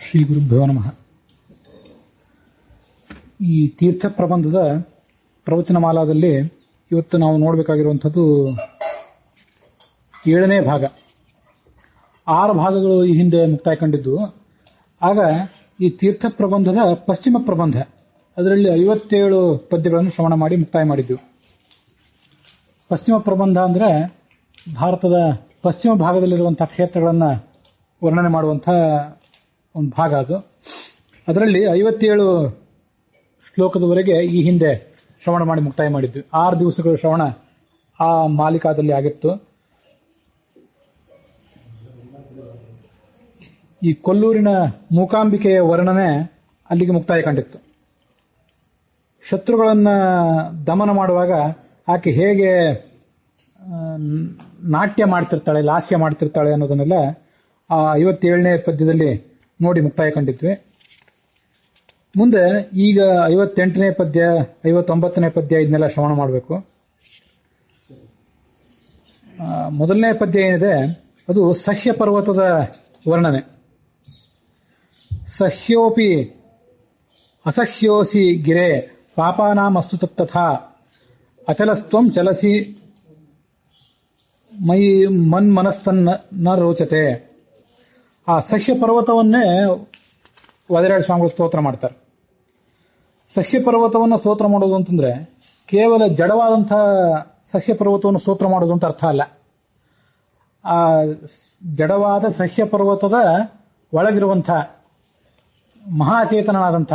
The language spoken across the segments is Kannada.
ಶ್ರೀ ಗುರುಭ್ಯೋ ನಮಃ. ಈ ತೀರ್ಥ ಪ್ರಬಂಧದ ಪ್ರವಚನ ಮಾಲಾದಲ್ಲಿ ಇವತ್ತು ನಾವು ನೋಡಬೇಕಾಗಿರುವಂಥದ್ದು 7ನೇ ಭಾಗ. 6 ಭಾಗಗಳು ಈ ಹಿಂದೆ ಮುಕ್ತಾಯ ಕಂಡಿದ್ದು. ಆಗ ಈ ತೀರ್ಥ ಪ್ರಬಂಧದ ಪಶ್ಚಿಮ ಪ್ರಬಂಧ, ಅದರಲ್ಲಿ 57 ಪದ್ಯಗಳನ್ನು ಶ್ರವಣ ಮಾಡಿ ಮುಕ್ತಾಯ ಮಾಡಿದ್ದು. ಪಶ್ಚಿಮ ಪ್ರಬಂಧ ಅಂದರೆ ಭಾರತದ ಪಶ್ಚಿಮ ಭಾಗದಲ್ಲಿರುವಂತಹ ಕ್ಷೇತ್ರಗಳನ್ನು ವರ್ಣನೆ ಮಾಡುವಂಥ ಒಂದು ಭಾಗ ಅದು. ಅದರಲ್ಲಿ 57 ಶ್ಲೋಕದವರೆಗೆ ಈ ಹಿಂದೆ ಶ್ರವಣ ಮಾಡಿ ಮುಕ್ತಾಯ ಮಾಡಿದ್ವಿ. 6 ದಿವಸಗಳ ಶ್ರವಣ ಆ ಮಾಲಿಕಾದಲ್ಲಿ ಆಗಿತ್ತು. ಈ ಕೊಲ್ಲೂರಿನ ಮೂಕಾಂಬಿಕೆಯ ವರ್ಣನೆ ಅಲ್ಲಿಗೆ ಮುಕ್ತಾಯ ಕಂಡಿತ್ತು. ಶತ್ರುಗಳನ್ನ ದಮನ ಮಾಡುವಾಗ ಆಕೆ ಹೇಗೆ ನಾಟ್ಯ ಮಾಡ್ತಿರ್ತಾಳೆ, ಲಾಸ್ಯ ಮಾಡ್ತಿರ್ತಾಳೆ ಅನ್ನೋದನ್ನೆಲ್ಲ ಆ 57ನೇ ಪದ್ಯದಲ್ಲಿ ನೋಡಿ ಮುಕ್ತಾಯ ಕಂಡಿದ್ವಿ. ಮುಂದೆ ಈಗ 58ನೇ ಪದ್ಯ, 59ನೇ ಪದ್ಯ ಇದನ್ನೆಲ್ಲ ಶ್ರವಣ ಮಾಡಬೇಕು. ಮೊದಲನೇ ಪದ್ಯ ಏನಿದೆ ಅದು ಸಹ್ಯ ಪರ್ವತದ ವರ್ಣನೆ. ಸಹ್ಯೋಪಿ ಅಸಹ್ಯೋಸಿ ಗಿರೆ ಪಾಪಾನಾಮಸ್ತು ತತ್ತಥಾ ಅಚಲಸ್ತ್ವಂ ಚಲಸಿ ಮೈ ಮನ್ಮನಸ್ತನ್ನ ರೋಚತೆ. ಆ ಸಹ್ಯ ಪರ್ವತವನ್ನೇ ವಾದಿರಾಜ ಸ್ವಾಮಿಗಳು ಸ್ತೋತ್ರ ಮಾಡ್ತಾರೆ. ಸಹ್ಯ ಪರ್ವತವನ್ನು ಸ್ತೋತ್ರ ಮಾಡೋದು ಅಂತಂದ್ರೆ ಕೇವಲ ಜಡವಾದಂತಹ ಸಹ್ಯ ಪರ್ವತವನ್ನು ಸ್ತೋತ್ರ ಮಾಡೋದು ಅಂತ ಅರ್ಥ ಅಲ್ಲ. ಆ ಜಡವಾದ ಸಹ್ಯ ಪರ್ವತದ ಒಳಗಿರುವಂಥ ಮಹಾಚೇತನಾದಂಥ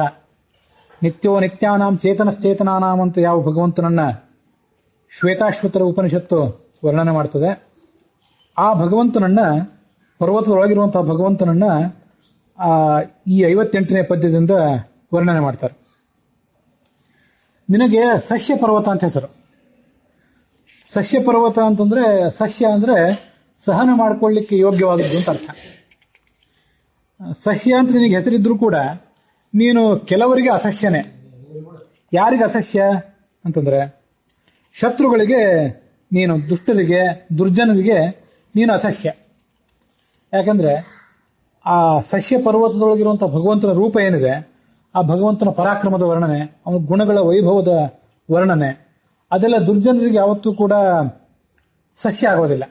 ನಿತ್ಯೋ ನಿತ್ಯಾನಾಂ ಚೇತನಶ್ಚೇತನಾನಾಂ ಅಂತ ಯಾವ ಭಗವಂತನನ್ನ ಶ್ವೇತಾಶ್ವತರ ಉಪನಿಷತ್ತು ವರ್ಣನೆ ಮಾಡ್ತದೆ, ಆ ಭಗವಂತನನ್ನ, ಪರ್ವತದೊಳಗಿರುವಂತಹ ಭಗವಂತನನ್ನ ಈ 58ನೇ ಪದ್ಯದಿಂದ ವರ್ಣನೆ ಮಾಡ್ತಾರೆ. ನಿನಗೆ ಸಹ್ಯ ಪರ್ವತ ಅಂತ ಹೆಸರು. ಸಹ್ಯ ಪರ್ವತ ಅಂತಂದ್ರೆ, ಸಹ್ಯ ಅಂದ್ರೆ ಸಹನ ಮಾಡ್ಕೊಳ್ಳಿಕ್ಕೆ ಯೋಗ್ಯವಾದದ್ದು ಅಂತ ಅರ್ಥ. ಸಹ್ಯ ಅಂತ ನಿನಗೆ ಹೆಸರಿದ್ರೂ ಕೂಡ ನೀನು ಕೆಲವರಿಗೆ ಅಸಹ್ಯನೇ. ಯಾರಿಗೆ ಅಸಹ್ಯ ಅಂತಂದ್ರೆ ಶತ್ರುಗಳಿಗೆ, ನೀನು ದುಷ್ಟರಿಗೆ, ದುರ್ಜನರಿಗೆ ನೀನು ಅಸಹ್ಯ. ಯಾಕಂದ್ರೆ ಆ ಸಹ್ಯ ಪರ್ವತದೊಳಗಿರುವಂತಹ ಭಗವಂತನ ರೂಪ ಏನಿದೆ, ಆ ಭಗವಂತನ ಪರಾಕ್ರಮದ ವರ್ಣನೆ, ಅವನ ಗುಣಗಳ ವೈಭವದ ವರ್ಣನೆ, ಅದೆಲ್ಲ ದುರ್ಜನರಿಗೆ ಯಾವತ್ತೂ ಕೂಡ ಸಹ್ಯ ಆಗೋದಿಲ್ಲ.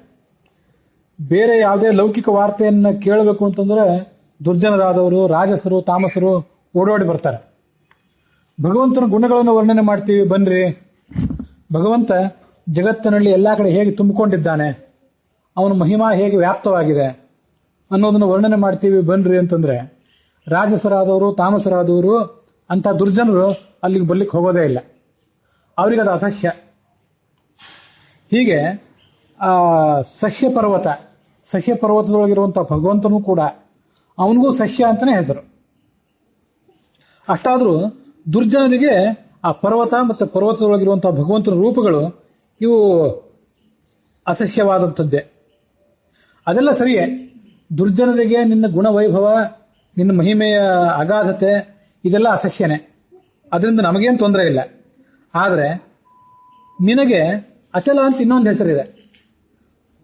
ಬೇರೆ ಯಾವುದೇ ಲೌಕಿಕ ವಾರ್ತೆಯನ್ನ ಕೇಳಬೇಕು ಅಂತಂದ್ರೆ ದುರ್ಜನರಾದವರು, ರಾಜಸರು, ತಾಮಸರು ಓಡೋಡಿ ಬರ್ತಾರೆ. ಭಗವಂತನ ಗುಣಗಳನ್ನು ವರ್ಣನೆ ಮಾಡ್ತೀವಿ ಬನ್ರಿ, ಭಗವಂತ ಜಗತ್ತಿನಲ್ಲಿ ಎಲ್ಲಾ ಕಡೆ ಹೇಗೆ ತುಂಬಿಕೊಂಡಿದ್ದಾನೆ, ಅವನ ಮಹಿಮಾ ಹೇಗೆ ವ್ಯಾಪ್ತವಾಗಿದೆ ಅನ್ನೋದನ್ನು ವರ್ಣನೆ ಮಾಡ್ತೀವಿ ಬನ್ರಿ ಅಂತಂದ್ರೆ ರಾಜಸರಾದವರು, ತಾಮಸರಾದವರು, ಅಂತ ದುರ್ಜನರು ಅಲ್ಲಿಗೆ ಬರ್ಲಿಕ್ಕೆ ಹೋಗೋದೇ ಇಲ್ಲ. ಅವರಿಗೆ ಅದು ಅಸಹ್ಯ. ಹೀಗೆ ಆ ಸಹ್ಯ ಪರ್ವತ, ಸಹ್ಯ ಪರ್ವತದೊಳಗಿರುವಂತಹ ಭಗವಂತನೂ ಕೂಡ ಅವನಿಗೂ ಸಹ್ಯ ಅಂತಾನೆ ಹೆಸರು. ಅಷ್ಟಾದ್ರೂ ದುರ್ಜನರಿಗೆ ಆ ಪರ್ವತ ಮತ್ತು ಪರ್ವತದೊಳಗಿರುವಂತಹ ಭಗವಂತನ ರೂಪಗಳು ಇವು ಅಸಹ್ಯವಾದಂಥದ್ದೇ. ಅದೆಲ್ಲ ಸರಿಯೇ. ದುರ್ಜನರಿಗೆ ನಿನ್ನ ಗುಣವೈಭವ, ನಿನ್ನ ಮಹಿಮೆಯ ಅಗಾಧತೆ ಇದೆಲ್ಲ ಅಸಹ್ಯನೇ. ಅದರಿಂದ ನಮಗೇನು ತೊಂದರೆ ಇಲ್ಲ. ಆದರೆ ನಿನಗೆ ಅಚಲ ಅಂತ ಇನ್ನೊಂದು ಹೆಸರಿದೆ.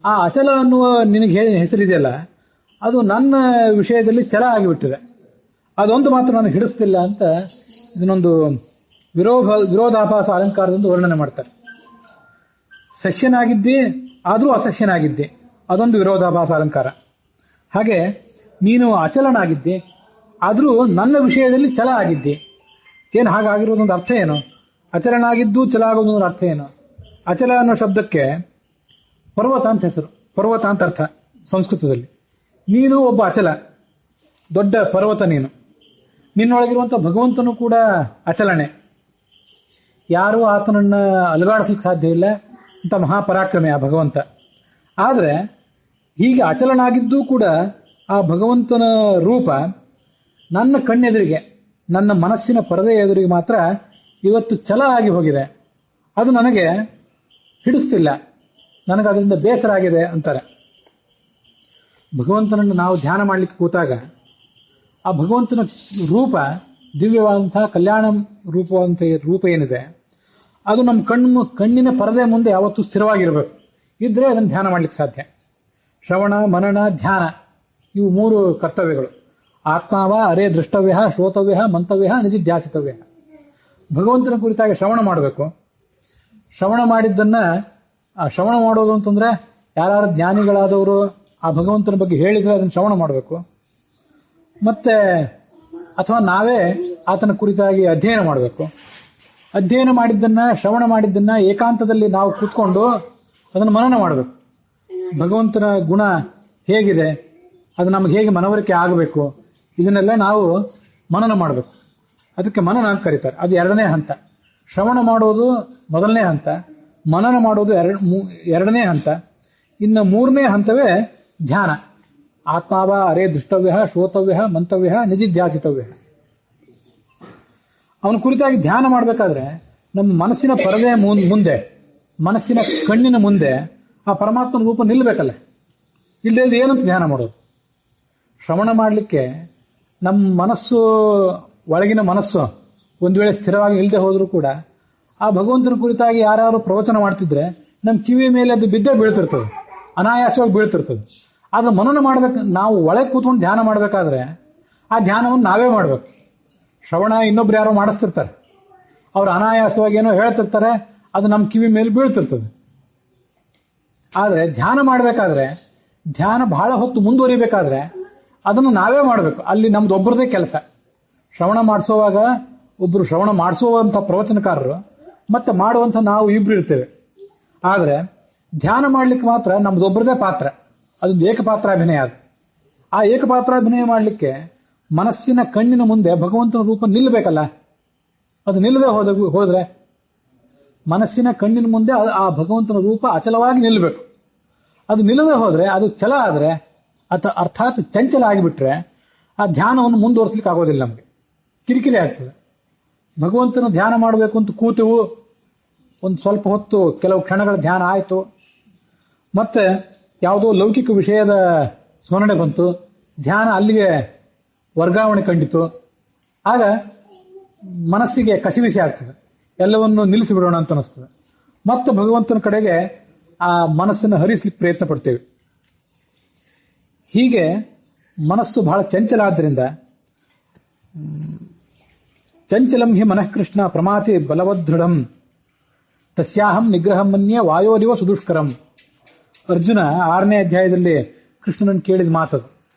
ಆ ಅಚಲ ಅನ್ನುವ ನಿನಗೆ ಹೆಸರಿದೆಯಲ್ಲ, ಅದು ನನ್ನ ವಿಷಯದಲ್ಲಿ ಛಲ ಆಗಿಬಿಟ್ಟಿದೆ. ಅದೊಂದು ಮಾತ್ರ ನಾನು ಹಿಡಿಸ್ತಿಲ್ಲ ಅಂತ ಇದನ್ನೊಂದು ವಿರೋಧಾಭಾಸ ಅಲಂಕಾರದಿಂದ ವರ್ಣನೆ ಮಾಡ್ತಾರೆ. ಸಹ್ಯನಾಗಿದ್ದಿ ಆದರೂ ಅಸಹ್ಯನಾಗಿದ್ದಿ, ಅದೊಂದು ವಿರೋಧಾಭಾಸ ಅಲಂಕಾರ. ಹಾಗೆ ನೀನು ಅಚಲನಾಗಿದ್ದಿ ಆದರೂ ನನ್ನ ವಿಷಯದಲ್ಲಿ ಛಲ ಆಗಿದ್ದಿ. ಏನು ಹಾಗಾಗಿರೋದೊಂದು ಅರ್ಥ ಏನು? ಅಚಲನಾಗಿದ್ದು ಛಲ ಆಗೋದೊಂದು ಅರ್ಥ ಏನು? ಅಚಲ ಅನ್ನೋ ಶಬ್ದಕ್ಕೆ ಪರ್ವತ ಅಂತ ಹೆಸರು, ಪರ್ವತ ಅಂತ ಅರ್ಥ ಸಂಸ್ಕೃತದಲ್ಲಿ. ನೀನು ಒಬ್ಬ ಅಚಲ, ದೊಡ್ಡ ಪರ್ವತ ನೀನು. ನಿನ್ನೊಳಗಿರುವಂತಹ ಭಗವಂತನು ಕೂಡ ಅಚಲನೆ. ಯಾರೂ ಆತನನ್ನ ಅಲುಗಾಡಿಸಲಿಕ್ಕೆ ಸಾಧ್ಯ ಇಲ್ಲ ಅಂತ ಮಹಾಪರಾಕ್ರಮೆ ಆ ಭಗವಂತ. ಆದರೆ ಹೀಗೆ ಅಚಲನಾಗಿದ್ದೂ ಕೂಡ ಆ ಭಗವಂತನ ರೂಪ ನನ್ನ ಕಣ್ಣೆದುರಿಗೆ, ನನ್ನ ಮನಸ್ಸಿನ ಪರದೆಯ ಎದುರಿಗೆ ಮಾತ್ರ ಇವತ್ತು ಛಲ ಆಗಿ ಹೋಗಿದೆ. ಅದು ನನಗೆ ಹಿಡಿಸ್ತಿಲ್ಲ, ನನಗೆ ಅದರಿಂದ ಬೇಸರ ಆಗಿದೆ ಅಂತಾರೆ. ಭಗವಂತನನ್ನು ನಾವು ಧ್ಯಾನ ಮಾಡಲಿಕ್ಕೆ ಕೂತಾಗ ಆ ಭಗವಂತನ ರೂಪ, ದಿವ್ಯವಾದಂತಹ ಕಲ್ಯಾಣ ರೂಪ ಏನಿದೆ, ಅದು ನಮ್ಮ ಕಣ್ಣಿನ ಪರದೆ ಮುಂದೆ ಯಾವತ್ತೂ ಸ್ಥಿರವಾಗಿರಬೇಕು. ಇದ್ರೆ ಅದನ್ನು ಧ್ಯಾನ ಮಾಡಲಿಕ್ಕೆ ಸಾಧ್ಯ. ಶ್ರವಣ, ಮನನ, ಧ್ಯಾನ ಇವು 3 ಕರ್ತವ್ಯಗಳು. ಆತ್ಮಾವ ಅರೇ ದೃಷ್ಟವ್ಯ ಶ್ರೋತವ್ಯ ಮಂತವ್ಯ ನಿಧಿಧ್ಯಾಸಿತವ್ಯ. ಭಗವಂತನ ಕುರಿತಾಗಿ ಶ್ರವಣ ಮಾಡಬೇಕು. ಶ್ರವಣ ಮಾಡಿದ್ದನ್ನ ಶ್ರವಣ ಮಾಡೋದು ಅಂತಂದ್ರೆ ಯಾರು ಜ್ಞಾನಿಗಳಾದವರು ಆ ಭಗವಂತನ ಬಗ್ಗೆ ಹೇಳಿದ್ರೆ ಅದನ್ನು ಶ್ರವಣ ಮಾಡಬೇಕು. ಮತ್ತೆ ಅಥವಾ ನಾವೇ ಆತನ ಕುರಿತಾಗಿ ಅಧ್ಯಯನ ಮಾಡಬೇಕು. ಅಧ್ಯಯನ ಮಾಡಿದ್ದನ್ನ ಶ್ರವಣ ಮಾಡಿದ್ದನ್ನ ಏಕಾಂತದಲ್ಲಿ ನಾವು ಕೂತ್ಕೊಂಡು ಅದನ್ನು ಮನನ ಮಾಡಬೇಕು. ಭಗವಂತನ ಗುಣ ಹೇಗಿದೆ, ಅದು ನಮಗೆ ಹೇಗೆ ಮನವರಿಕೆ ಆಗಬೇಕು, ಇದನ್ನೆಲ್ಲ ನಾವು ಮನನ ಮಾಡಬೇಕು. ಅದಕ್ಕೆ ಮನನ ಅಂತ ಕರೀತಾರೆ. ಅದು ಎರಡನೇ ಹಂತ. ಶ್ರವಣ ಮಾಡೋದು ಮೊದಲನೇ ಹಂತ, ಮನನ ಮಾಡೋದು ಎರಡನೇ ಹಂತ. ಇನ್ನು ಮೂರನೇ ಹಂತವೇ ಧ್ಯಾನ. ಆತ್ಮಾವ ಅರೇ ದೃಷ್ಟವ್ಯ ಶ್ರೋತವ್ಯ ಮಂತವ್ಯ ನಿಧಿಧ್ಯಾಸಿತವ್ಯ. ಅವನ ಕುರಿತಾಗಿ ಧ್ಯಾನ ಮಾಡಬೇಕಾದ್ರೆ ನಮ್ಮ ಮನಸ್ಸಿನ ಪರದೆ ಮುಂದೆ, ಮನಸ್ಸಿನ ಕಣ್ಣಿನ ಮುಂದೆ ಆ ಪರಮಾತ್ಮನ ರೂಪ ನಿಲ್ಲಬೇಕಲ್ಲ. ಇಲ್ಲದೆ ಏನಂತ ಧ್ಯಾನ ಮಾಡೋದು? ಶ್ರವಣ ಮಾಡಲಿಕ್ಕೆ ನಮ್ಮ ಮನಸ್ಸು, ಒಳಗಿನ ಮನಸ್ಸು ಒಂದು ವೇಳೆ ಸ್ಥಿರವಾಗಿ ಇಲ್ಲದೆ ಹೋದ್ರೂ ಕೂಡ ಆ ಭಗವಂತನ ಕುರಿತಾಗಿ ಯಾರು ಪ್ರವಚನ ಮಾಡ್ತಿದ್ರೆ ನಮ್ಮ ಕಿವಿ ಮೇಲೆ ಅದು ಬಿದ್ದೇ ಬೀಳ್ತಿರ್ತದೆ, ಅನಾಯಾಸವಾಗಿ ಬೀಳ್ತಿರ್ತದೆ. ಆದ್ರೆ ಮನನ ಮಾಡ್ಬೇಕು. ನಾವು ಒಳಗೆ ಕೂತ್ಕೊಂಡು ಧ್ಯಾನ ಮಾಡಬೇಕಾದ್ರೆ ಆ ಧ್ಯಾನವನ್ನು ನಾವೇ ಮಾಡಬೇಕು. ಶ್ರವಣ ಇನ್ನೊಬ್ರು ಯಾರೋ ಮಾಡಿಸ್ತಿರ್ತಾರೆ, ಅವ್ರು ಅನಾಯಾಸವಾಗಿ ಏನೋ ಹೇಳ್ತಿರ್ತಾರೆ, ಅದು ನಮ್ಮ ಕಿವಿ ಮೇಲೆ ಬೀಳ್ತಿರ್ತದೆ. ಆದ್ರೆ ಧ್ಯಾನ ಮಾಡಬೇಕಾದ್ರೆ, ಧ್ಯಾನ ಬಹಳ ಹೊತ್ತು ಮುಂದುವರಿಬೇಕಾದ್ರೆ ಅದನ್ನು ನಾವೇ ಮಾಡಬೇಕು. ಅಲ್ಲಿ ನಮ್ದು ಒಬ್ಬರದೇ ಕೆಲಸ. ಶ್ರವಣ ಮಾಡಿಸುವಾಗ ಒಬ್ರು ಶ್ರವಣ ಮಾಡಿಸುವಂತ ಪ್ರವಚನಕಾರರು ಮತ್ತೆ ಮಾಡುವಂತ ನಾವು ಇಬ್ರು ಇರ್ತೇವೆ. ಆದ್ರೆ ಧ್ಯಾನ ಮಾಡ್ಲಿಕ್ಕೆ ಮಾತ್ರ ನಮ್ದೊಬ್ಬರದೇ ಪಾತ್ರ. ಅದೊಂದು ಏಕಪಾತ್ರಾಭಿನಯ. ಅದು ಆ ಏಕಪಾತ್ರಾಭಿನಯ ಮಾಡಲಿಕ್ಕೆ ಮನಸ್ಸಿನ ಕಣ್ಣಿನ ಮುಂದೆ ಭಗವಂತನ ರೂಪ ನಿಲ್ಲಬೇಕಲ್ಲ. ಅದು ನಿಲ್ಲದೆ ಹೋದ್ರೆ ಮನಸ್ಸಿನ ಕಣ್ಣಿನ ಮುಂದೆ ಆ ಭಗವಂತನ ರೂಪ ಅಚಲವಾಗಿ ನಿಲ್ಲಬೇಕು. ಅದು ನಿಲ್ಲದೆ ಹೋದ್ರೆ, ಅದು ಛಲ ಆದ್ರೆ, ಅರ್ಥಾತ್ ಚಂಚಲ ಆಗಿಬಿಟ್ರೆ ಆ ಧ್ಯಾನವನ್ನು ಮುಂದುವರಿಸಲಿಕ್ಕೆ ಆಗೋದಿಲ್ಲ. ನಮಗೆ ಕಿರಿಕಿರಿ ಆಗ್ತದೆ. ಭಗವಂತನ ಧ್ಯಾನ ಮಾಡಬೇಕು ಅಂತ ಕೂತೆವು, ಒಂದು ಸ್ವಲ್ಪ ಹೊತ್ತು ಕೆಲವು ಕ್ಷಣಗಳ ಧ್ಯಾನ ಆಯಿತು, ಮತ್ತೆ ಯಾವುದೋ ಲೌಕಿಕ ವಿಷಯದ ಸ್ಮರಣೆ ಬಂತು, ಧ್ಯಾನ ಅಲ್ಲಿಗೆ ವರ್ಗಾವಣೆ ಕಂಡಿತು. ಆಗ ಮನಸ್ಸಿಗೆ ಕಸಿವಿಸಿ ಆಗ್ತದೆ, ಎಲ್ಲವನ್ನು ನಿಲ್ಲಿಸಿಬಿಡೋಣ ಅಂತ ಅನಿಸ್ತದೆ. ಮತ್ತೆ ಭಗವಂತನ ಕಡೆಗೆ ಆ ಮನಸ್ಸನ್ನು ಹರಿಸ್ಲಿಕ್ಕೆ ಪ್ರಯತ್ನ ಪಡ್ತೇವೆ. ಹೀಗೆ ಮನಸ್ಸು ಬಹಳ ಚಂಚಲ ಆದ್ದರಿಂದ ಚಂಚಲಂ ಹಿ ಮನಃಕೃಷ್ಣ ಪ್ರಮಾತಿ ಬಲವದೃಢಂ ತಸ್ಯಾಹಂ ನಿಗ್ರಹಂ ಮನ್ಯೆ ವಾಯೋರಿವ ಸುದುಷ್ಕರಂ. ಅರ್ಜುನ 6ನೇ ಅಧ್ಯಾಯದಲ್ಲಿ ಕೃಷ್ಣನನ್ನು ಕೇಳಿದ ಮಾತದು.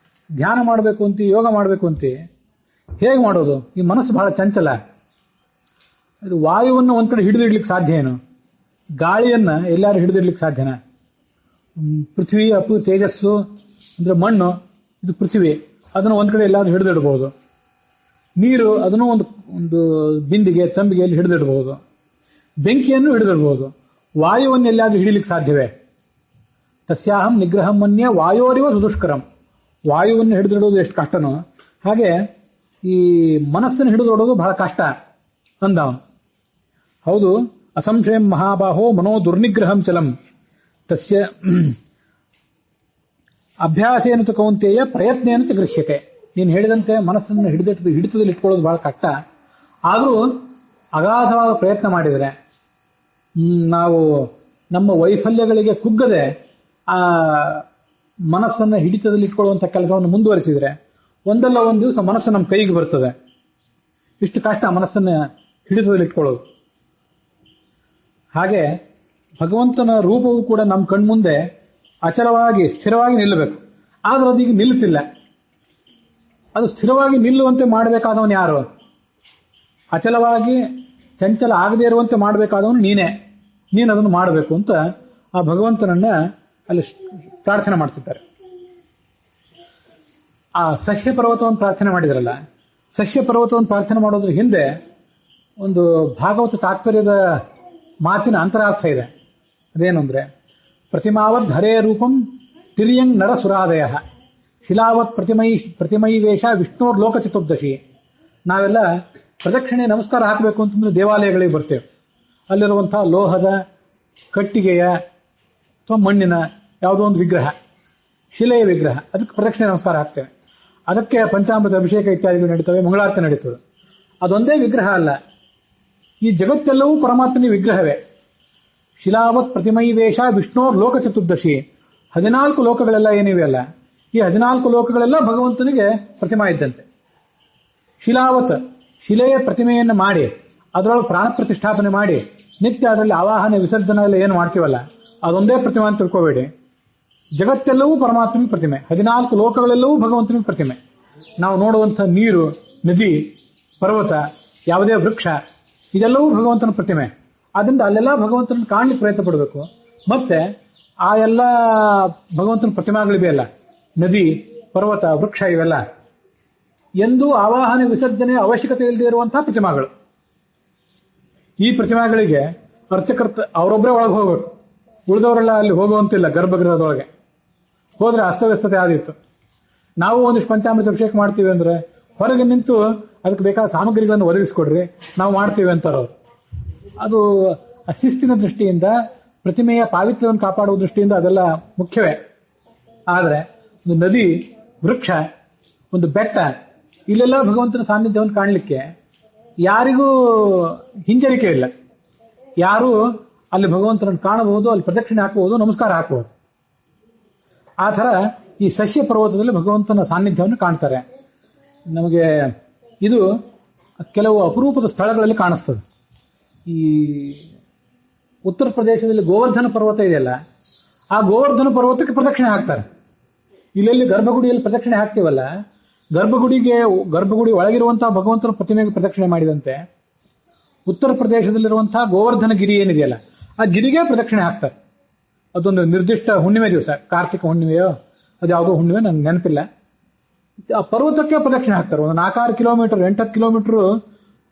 ಧ್ಯಾನ ಮಾಡಬೇಕು ಅಂತ, ಯೋಗ ಮಾಡಬೇಕು ಅಂತ ಹೇಗೆ ಮಾಡೋದು? ಈ ಮನಸ್ಸು ಬಹಳ ಚಂಚಲ. ಅದು ವಾಯುವನ್ನು ಒಂದ್ ಕಡೆ ಹಿಡಿದಿಡ್ಲಿಕ್ಕೆ ಸಾಧ್ಯ ಏನು? ಗಾಳಿಯನ್ನ ಎಲ್ಲಾರು ಹಿಡಿದಿಡ್ಲಿಕ್ಕೆ ಸಾಧ್ಯನಾ? ಪೃಥ್ವಿ, ಅಪ್ಪು, ತೇಜಸ್ಸು ಅಂದ್ರೆ ಮಣ್ಣು, ಇದು ಪೃಥ್ವಿ, ಅದನ್ನು ಒಂದ್ ಕಡೆ ಎಲ್ಲಾದ್ರೂ ಹಿಡಿದಿಡಬಹುದು. ನೀರು, ಅದನ್ನು ಒಂದು ಬಿಂದಿಗೆ, ತಂಬಿಗೆಯಲ್ಲಿ ಹಿಡಿದಿಡಬಹುದು. ಬೆಂಕಿಯನ್ನು ಹಿಡಿದಿಡಬಹುದು. ವಾಯುವನ್ನು ಎಲ್ಲಾದ್ರೂ ಹಿಡಿಲಿಕ್ಕೆ ಸಾಧ್ಯವೇ? ತಸ್ಯಾಹಂ ನಿಗ್ರಹಂ ಮನ್ಯೆ ವಾಯೋರಿವ ಸುದುಷ್ಕರಂ. ವಾಯುವನ್ನು ಹಿಡಿದಿಡೋದು ಎಷ್ಟು ಕಷ್ಟನೋ ಹಾಗೆ ಈ ಮನಸ್ಸನ್ನು ಹಿಡಿದಿಡೋದು ಬಹಳ ಕಷ್ಟ ಅಂದ ಅವನು. ಹೌದು, ಅಸಂಶಯಂ ಮಹಾಬಾಹೋ ಮನೋ ದುರ್ನಿಗ್ರಹಂ ಚಲಂ ತಸ್ಯ ಅಭ್ಯಾಸೇನ ತು ಕೌಂತೆಯ ಪ್ರಯತ್ನೇನ ಚ ಗೃಹ್ಯತೆ. ನೀನು ಹೇಳಿದಂತೆ ಮನಸ್ಸನ್ನು ಹಿಡಿತದಲ್ಲಿ ಇಟ್ಕೊಳ್ಳೋದು ಬಹಳ ಕಷ್ಟ. ಆದರೂ ಅಗಾಧವಾದ ಪ್ರಯತ್ನ ಮಾಡಿದರೆ, ನಾವು ನಮ್ಮ ವೈಫಲ್ಯಗಳಿಗೆ ಕುಗ್ಗದೆ ಆ ಮನಸ್ಸನ್ನು ಹಿಡಿತದಲ್ಲಿ ಇಟ್ಕೊಳ್ಳುವಂಥ ಕೆಲಸವನ್ನು ಮುಂದುವರಿಸಿದರೆ ಒಂದಲ್ಲ ಒಂದು ದಿವಸ ಮನಸ್ಸು ನಮ್ಮ ಕೈಗೆ ಬರ್ತದೆ. ಇಷ್ಟು ಕಷ್ಟ ಮನಸ್ಸನ್ನು ಹಿಡಿತದಲ್ಲಿ ಇಟ್ಕೊಳ್ಳೋದು. ಹಾಗೆ ಭಗವಂತನ ರೂಪವು ಕೂಡ ನಮ್ಮ ಕಣ್ಮುಂದೆ ಅಚಲವಾಗಿ ಸ್ಥಿರವಾಗಿ ನಿಲ್ಲಬೇಕು. ಆದ್ರೆ ಅದೀಗ ನಿಲ್ಲುತ್ತಿಲ್ಲ. ಅದು ಸ್ಥಿರವಾಗಿ ನಿಲ್ಲುವಂತೆ ಮಾಡಬೇಕಾದವನು ಯಾರು? ಅಚಲವಾಗಿ ಚಂಚಲ ಆಗದೇ ಇರುವಂತೆ ಮಾಡಬೇಕಾದವನು ನೀನೇ. ನೀನು ಅದನ್ನು ಮಾಡಬೇಕು ಅಂತ ಆ ಭಗವಂತನನ್ನ ಅಲ್ಲಿ ಪ್ರಾರ್ಥನೆ ಮಾಡ್ತಿದ್ದಾರೆ. ಆ ಸಹ್ಯ ಪರ್ವತವನ್ನು ಪ್ರಾರ್ಥನೆ ಮಾಡಿದ್ರಲ್ಲ, ಸಹ್ಯ ಪರ್ವತವನ್ನು ಪ್ರಾರ್ಥನೆ ಮಾಡೋದ್ರ ಹಿಂದೆ ಒಂದು ಭಾಗವತ ತಾತ್ಪರ್ಯದ ಮಾತಿನ ಅಂತರಾರ್ಥ ಇದೆ. ಅದೇನು ಅಂದ್ರೆ, ಪ್ರತಿಮಾವದ್ ಹರೇ ರೂಪಂ ತಿರ್ಯಂಗ್ ನರ ಸುರಾದಯ ಶಿಲಾವತ್ ಪ್ರತಿಮೈ ವೇಷ ವಿಷ್ಣೋರ್ ಲೋಕ ಚತುರ್ದಶಿ. ನಾವೆಲ್ಲ ಪ್ರದಕ್ಷಿಣೆ ನಮಸ್ಕಾರ ಹಾಕಬೇಕು ಅಂತಂದ್ರೆ ದೇವಾಲಯಗಳಿಗೆ ಬರ್ತೇವೆ. ಅಲ್ಲಿರುವಂತಹ ಲೋಹದ, ಕಟ್ಟಿಗೆಯ ಅಥವಾ ಮಣ್ಣಿನ ಯಾವುದೋ ಒಂದು ವಿಗ್ರಹ, ಶಿಲೆಯ ವಿಗ್ರಹ, ಅದಕ್ಕೆ ಪ್ರದಕ್ಷಿಣೆ ನಮಸ್ಕಾರ ಹಾಕ್ತೇವೆ. ಅದಕ್ಕೆ ಪಂಚಾಮೃತ ಅಭಿಷೇಕ ಇತ್ಯಾದಿಗಳು ನಡೀತವೆ, ಮಂಗಳಾರತಿ ನಡೀತದೆ. ಅದೊಂದೇ ವಿಗ್ರಹ ಅಲ್ಲ, ಈ ಜಗತ್ತೆಲ್ಲವೂ ಪರಮಾತ್ಮನ ವಿಗ್ರಹವೇ. ಶಿಲಾವತ್ ಪ್ರತಿಮೈ ವೇಷ ವಿಷ್ಣೋರ್ ಲೋಕ ಚತುರ್ದಶಿ. 14 ಲೋಕಗಳೆಲ್ಲ ಏನಿವೆ ಅಲ್ಲ, ಈ 14 ಲೋಕಗಳೆಲ್ಲ ಭಗವಂತನಿಗೆ ಪ್ರತಿಮಾ ಇದ್ದಂತೆ. ಶಿಲಾವತ್, ಶಿಲೆಯ ಪ್ರತಿಮೆಯನ್ನು ಮಾಡಿ ಅದರೊಳಗೆ ಪ್ರಾಣ ಪ್ರತಿಷ್ಠಾಪನೆ ಮಾಡಿ ನಿತ್ಯ ಅದರಲ್ಲಿ ಆವಾಹನೆ ವಿಸರ್ಜನೆ ಎಲ್ಲ ಏನು ಮಾಡ್ತೀವಲ್ಲ ಅದೊಂದೇ ಪ್ರತಿಮೆ ಅಂತ ತಿಳ್ಕೋಬೇಡಿ. ಜಗತ್ತೆಲ್ಲವೂ ಪರಮಾತ್ಮನ ಪ್ರತಿಮೆ, 14 ಲೋಕಗಳೆಲ್ಲವೂ ಭಗವಂತನ ಪ್ರತಿಮೆ. ನಾವು ನೋಡುವಂಥ ನೀರು, ನದಿ, ಪರ್ವತ, ಯಾವುದೇ ವೃಕ್ಷ, ಇದೆಲ್ಲವೂ ಭಗವಂತನ ಪ್ರತಿಮೆ. ಆದ್ದರಿಂದ ಅಲ್ಲೆಲ್ಲ ಭಗವಂತನ ಕಾಣ್ಲಿಕ್ಕೆ ಪ್ರಯತ್ನ ಪಡಬೇಕು. ಮತ್ತೆ ಆ ಎಲ್ಲ ಭಗವಂತನ ಪ್ರತಿಮೆಗಳಿವೆಯಲ್ಲ, ನದಿ, ಪರ್ವತ, ವೃಕ್ಷ, ಇವೆಲ್ಲ ಎಂದೂ ಆವಾಹನೆ ವಿಸರ್ಜನೆ ಅವಶ್ಯಕತೆ ಇಲ್ಲದೆ ಇರುವಂತಹ ಪ್ರತಿಮೆಗಳು. ಈ ಪ್ರತಿಮೆಗಳಿಗೆ ಅರ್ಚಕರ್ತ ಅವರೊಬ್ಬರೇ ಒಳಗೆ ಹೋಗ್ಬೇಕು, ಉಳಿದವರೆಲ್ಲ ಅಲ್ಲಿ ಹೋಗುವಂತಿಲ್ಲ. ಗರ್ಭಗೃಹದೊಳಗೆ ಹೋದ್ರೆ ಅಸ್ತವ್ಯಸ್ತತೆ ಆದಿತ್ತು. ನಾವು ಒಂದಿಷ್ಟು ಪಂಚಾಮೃತ ಅಭಿಷೇಕ ಮಾಡ್ತೀವಿ ಅಂದ್ರೆ ಹೊರಗೆ ನಿಂತು ಅದಕ್ಕೆ ಬೇಕಾದ ಸಾಮಗ್ರಿಗಳನ್ನು ಒದಗಿಸಿಕೊಡ್ರಿ, ನಾವು ಮಾಡ್ತೀವಿ ಅಂತಾರವ್ರು. ಅದು ಶಿಸ್ತಿನ ದೃಷ್ಟಿಯಿಂದ, ಪ್ರತಿಮೆಯ ಪಾವಿತ್ರ್ಯವನ್ನು ಕಾಪಾಡುವ ದೃಷ್ಟಿಯಿಂದ ಅದೆಲ್ಲ ಮುಖ್ಯವೇ. ಆದರೆ ಒಂದು ನದಿ, ವೃಕ್ಷ, ಒಂದು ಬೆಟ್ಟ, ಇಲ್ಲೆಲ್ಲ ಭಗವಂತನ ಸಾನ್ನಿಧ್ಯವನ್ನು ಕಾಣಲಿಕ್ಕೆ ಯಾರಿಗೂ ಹಿಂಜರಿಕೆ ಇಲ್ಲ. ಯಾರು ಅಲ್ಲಿ ಭಗವಂತನನ್ನು ಕಾಣಬಹುದು, ಅಲ್ಲಿ ಪ್ರದಕ್ಷಿಣೆ ಹಾಕಬಹುದು, ನಮಸ್ಕಾರ ಹಾಕಬಹುದು. ಆ ಥರ ಈ ಸಸ್ಯ ಪರ್ವತದಲ್ಲಿ ಭಗವಂತನ ಸಾನ್ನಿಧ್ಯವನ್ನು ಕಾಣ್ತಾರೆ. ನಮಗೆ ಇದು ಕೆಲವು ಅಪರೂಪದ ಸ್ಥಳಗಳಲ್ಲಿ ಕಾಣಿಸ್ತದೆ. ಈ ಉತ್ತರ ಪ್ರದೇಶದಲ್ಲಿ ಗೋವರ್ಧನ ಪರ್ವತ ಇದೆಯಲ್ಲ, ಆ ಗೋವರ್ಧನ ಪರ್ವತಕ್ಕೆ ಪ್ರದಕ್ಷಿಣೆ ಹಾಕ್ತಾರೆ. ಇಲ್ಲೆಲ್ಲಿ ಗರ್ಭಗುಡಿಯಲ್ಲಿ ಪ್ರದಕ್ಷಿಣೆ ಹಾಕ್ತೀವಲ್ಲ, ಗರ್ಭಗುಡಿ ಒಳಗಿರುವಂತಹ ಭಗವಂತನ ಪ್ರತಿಮೆಗೆ ಪ್ರದಕ್ಷಿಣೆ ಮಾಡಿದಂತೆ ಉತ್ತರ ಪ್ರದೇಶದಲ್ಲಿರುವಂತಹ ಗೋವರ್ಧನ ಗಿರಿ ಏನಿದೆಯಲ್ಲ, ಆ ಗಿರಿಗೆ ಪ್ರದಕ್ಷಿಣೆ ಹಾಕ್ತಾರೆ. ಅದೊಂದು ನಿರ್ದಿಷ್ಟ ಹುಣ್ಣಿಮೆ ದಿವಸ, ಕಾರ್ತಿಕ ಹುಣ್ಣಿಮೆಯೋ ಅದು ಯಾವುದೋ ಹುಣ್ಣಿಮೆ, ನನಗೆ ನೆನಪಿಲ್ಲ. ಆ ಪರ್ವತಕ್ಕೆ ಪ್ರದಕ್ಷಿಣೆ ಹಾಕ್ತಾರೆ. ಒಂದು 4-6 ಕಿಲೋಮೀಟರ್, 8-10 ಕಿಲೋಮೀಟರ್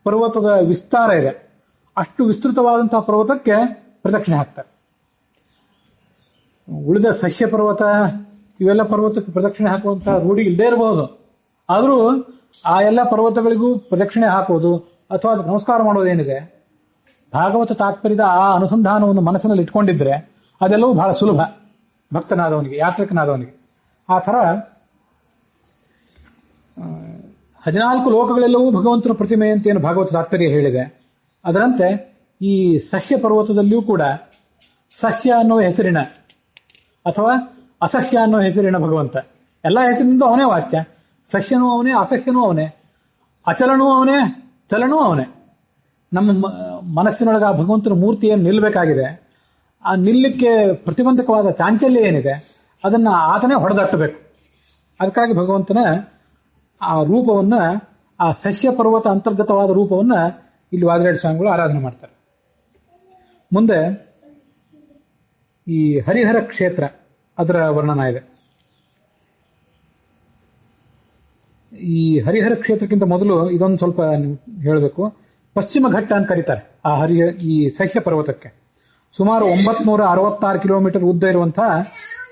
ಪರ್ವತದ ವಿಸ್ತಾರ ಇದೆ. ಅಷ್ಟು ವಿಸ್ತೃತವಾದಂತಹ ಪರ್ವತಕ್ಕೆ ಪ್ರದಕ್ಷಿಣೆ ಹಾಕ್ತಾರೆ. ಉಳಿದ ಸಸ್ಯ ಪರ್ವತ, ಇವೆಲ್ಲ ಪರ್ವತಕ್ಕೆ ಪ್ರದಕ್ಷಿಣೆ ಹಾಕುವಂತಹ ರೂಢಿ ಇಲ್ಲದೆ ಇರಬಹುದು. ಆದರೂ ಆ ಎಲ್ಲ ಪರ್ವತಗಳಿಗೂ ಪ್ರದಕ್ಷಿಣೆ ಹಾಕೋದು ಅಥವಾ ಅದಕ್ಕೆ ನಮಸ್ಕಾರ ಮಾಡೋದೇನಿದೆ, ಭಾಗವತ ತಾತ್ಪರ್ಯದ ಆ ಅನುಸಂಧಾನವನ್ನು ಮನಸ್ಸಿನಲ್ಲಿ ಇಟ್ಕೊಂಡಿದ್ರೆ ಅದೆಲ್ಲವೂ ಬಹಳ ಸುಲಭ ಭಕ್ತನಾದವನಿಗೆ, ಯಾತ್ರಿಕನಾದವನಿಗೆ. ಆ ಥರ 14 ಲೋಕಗಳೆಲ್ಲವೂ ಭಗವಂತನ ಪ್ರತಿಮೆ ಅಂತ ಏನು ಭಾಗವತ ತಾತ್ಪರ್ಯ ಹೇಳಿದೆ, ಅದರಂತೆ ಈ ಸಸ್ಯ ಪರ್ವತದಲ್ಲಿಯೂ ಕೂಡ ಸಸ್ಯ ಅನ್ನೋ ಹೆಸರಿನ ಅಥವಾ ಅಸಸ್ಯ ಅನ್ನೋ ಹೆಸರಿನ ಭಗವಂತ, ಎಲ್ಲ ಹೆಸರಿನಿಂದ ಅವನೇ ವಾಚ್ಯ. ಸಸ್ಯನೂ ಅವನೇ, ಅಸಸ್ಯನೂ ಅವನೇ, ಅಚಲನೂ ಅವನೇ, ಚಲನೂ ಅವನೇ. ನಮ್ಮ ಮನಸ್ಸಿನೊಳಗೆ ಆ ಭಗವಂತನ ಮೂರ್ತಿಯನ್ನು ನಿಲ್ಲಬೇಕಾಗಿದೆ. ಆ ನಿಲ್ಲಕ್ಕೆ ಪ್ರತಿಬಂಧಕವಾದ ಚಾಂಚಲ್ಯ ಏನಿದೆ ಅದನ್ನ ಆತನೇ ಹೊಡೆದಟ್ಟಬೇಕು. ಅದಕ್ಕಾಗಿ ಭಗವಂತನ ಆ ರೂಪವನ್ನ, ಆ ಸಸ್ಯ ಪರ್ವತ ಅಂತರ್ಗತವಾದ ರೂಪವನ್ನ ಇಲ್ಲಿ ವಾದಿರಾಜ ಸ್ವಾಮಿಗಳು ಆರಾಧನೆ ಮಾಡ್ತಾರೆ. ಮುಂದೆ ಈ ಹರಿಹರ ಕ್ಷೇತ್ರ, ಅದರ ವರ್ಣನ ಇದೆ. ಈ ಹರಿಹರ ಕ್ಷೇತ್ರಕ್ಕಿಂತ ಮೊದಲು ಇದೊಂದು ಸ್ವಲ್ಪ ಹೇಳಬೇಕು. ಪಶ್ಚಿಮ ಘಟ್ಟ ಅಂತ ಕರೀತಾರೆ ಈ ಸಹ್ಯ ಪರ್ವತಕ್ಕೆ. ಸುಮಾರು 966 ಕಿಲೋಮೀಟರ್ ಉದ್ದ ಇರುವಂತಹ